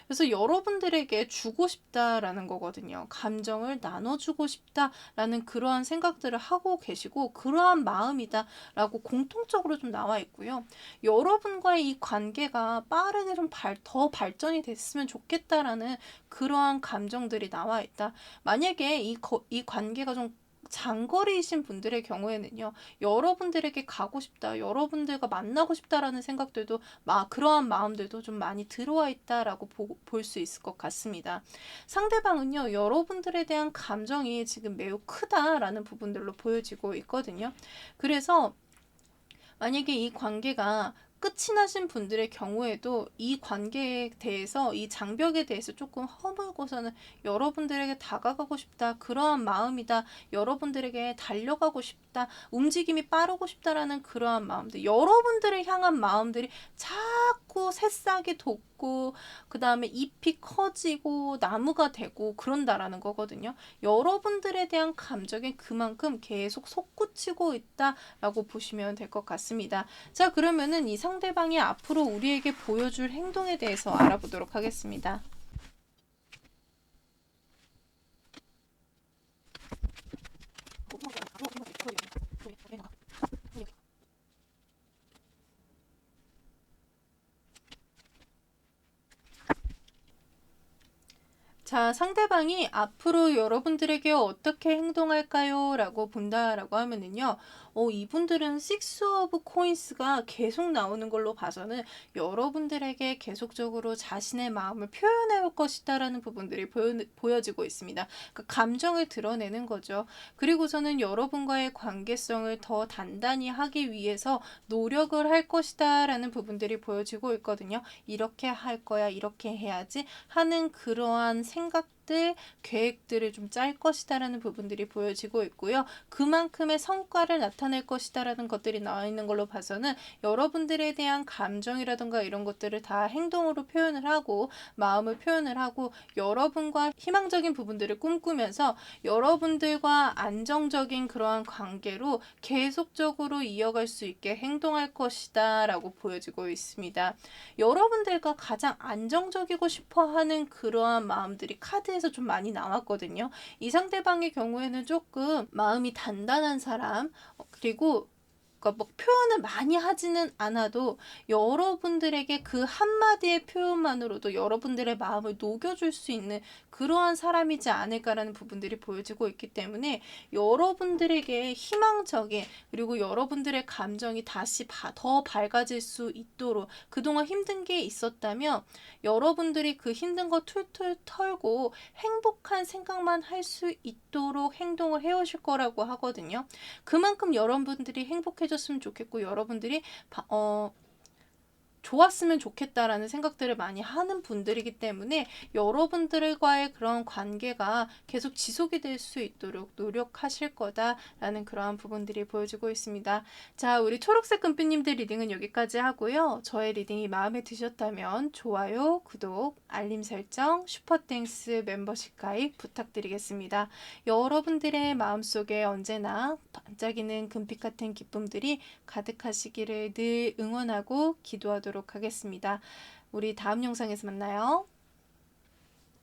그래서 여러분들에게 주고 싶다라는 거거든요. 감정을 나눠주고 싶다라는 그러한 생각들을 하고 계시고 그러한 마음이다라고 공통적으로 좀 나와 있고요. 여러분과의 이 관계가 빠르게 좀 더 발전이 됐으면 좋겠다라는 그러한 감정들이 나와 있다. 만약에 이 관계가 좀 장거리이신 분들의 경우에는요, 여러분들에게 가고 싶다, 여러분들과 만나고 싶다라는 생각들도, 그러한 마음들도 좀 많이 들어와 있다라고 볼 수 있을 것 같습니다. 상대방은요, 여러분들에 대한 감정이 지금 매우 크다라는 부분들로 보여지고 있거든요. 그래서 만약에 이 관계가 끝이 나신 분들의 경우에도 이 관계에 대해서, 이 장벽에 대해서 조금 허물고서는 여러분들에게 다가가고 싶다, 그러한 마음이다, 여러분들에게 달려가고 싶다, 움직임이 빠르고 싶다라는 그러한 마음들, 여러분들을 향한 마음들이 자꾸 새싹이 돋고 그 다음에 잎이 커지고 나무가 되고 그런다라는 거거든요. 여러분들에 대한 감정이 그만큼 계속 솟구치고 있다라고 보시면 될 것 같습니다. 자, 그러면은 이 상대방이 앞으로 우리에게 보여줄 행동에 대해서 알아보도록 하겠습니다. 자, 상대방이 앞으로 여러분들에게 어떻게 행동할까요? 라고 본다라고 하면은요, 이분들은 식스 오브 코인스가 계속 나오는 걸로 봐서는 여러분들에게 계속적으로 자신의 마음을 표현해 올 것이다라는 부분들이 보여지고 있습니다. 그 감정을 드러내는 거죠. 그리고서는 여러분과의 관계성을 더 단단히 하기 위해서 노력을 할 것이다라는 부분들이 보여지고 있거든요. 이렇게 할 거야, 이렇게 해야지 하는 그러한 생각들, 계획들을 좀 짤 것이다라는 부분들이 보여지고 있고요. 그만큼의 성과를 나타낼 것이다라는 것들이 나와 있는 걸로 봐서는 여러분들에 대한 감정이라든가 이런 것들을 다 행동으로 표현을 하고 마음을 표현을 하고 여러분과 희망적인 부분들을 꿈꾸면서 여러분들과 안정적인 그러한 관계로 계속적으로 이어갈 수 있게 행동할 것이다 라고 보여지고 있습니다. 여러분들과 가장 안정적이고 싶어하는 그러한 마음들이 카드에서 좀 많이 나왔거든요. 이 상대방의 경우에는 조금 마음이 단단한 사람, 그리고 그러니까 뭐 표현을 많이 하지는 않아도 여러분들에게 그 한마디의 표현만으로도 여러분들의 마음을 녹여줄 수 있는 그러한 사람이지 않을까라는 부분들이 보여지고 있기 때문에 여러분들에게 희망적인, 그리고 여러분들의 감정이 다시 더 밝아질 수 있도록, 그동안 힘든 게 있었다면 여러분들이 그 힘든 거 툴툴 털고 행복한 생각만 할 수 있도록 행동을 해오실 거라고 하거든요. 그만큼 여러분들이 행복해졌으면 좋겠고 여러분들이 좋았으면 좋겠다라는 생각들을 많이 하는 분들이기 때문에 여러분들과의 그런 관계가 계속 지속이 될 수 있도록 노력하실 거다라는 그러한 부분들이 보여지고 있습니다. 자, 우리 초록색 금빛님들 리딩은 여기까지 하고요. 저의 리딩이 마음에 드셨다면 좋아요, 구독, 알림 설정, 슈퍼땡스 멤버십 가입 부탁드리겠습니다. 여러분들의 마음속에 언제나 반짝이는 금빛 같은 기쁨들이 가득하시기를 늘 응원하고 기도하도록 하겠습니다. 우리 다음 영상에서 만나요.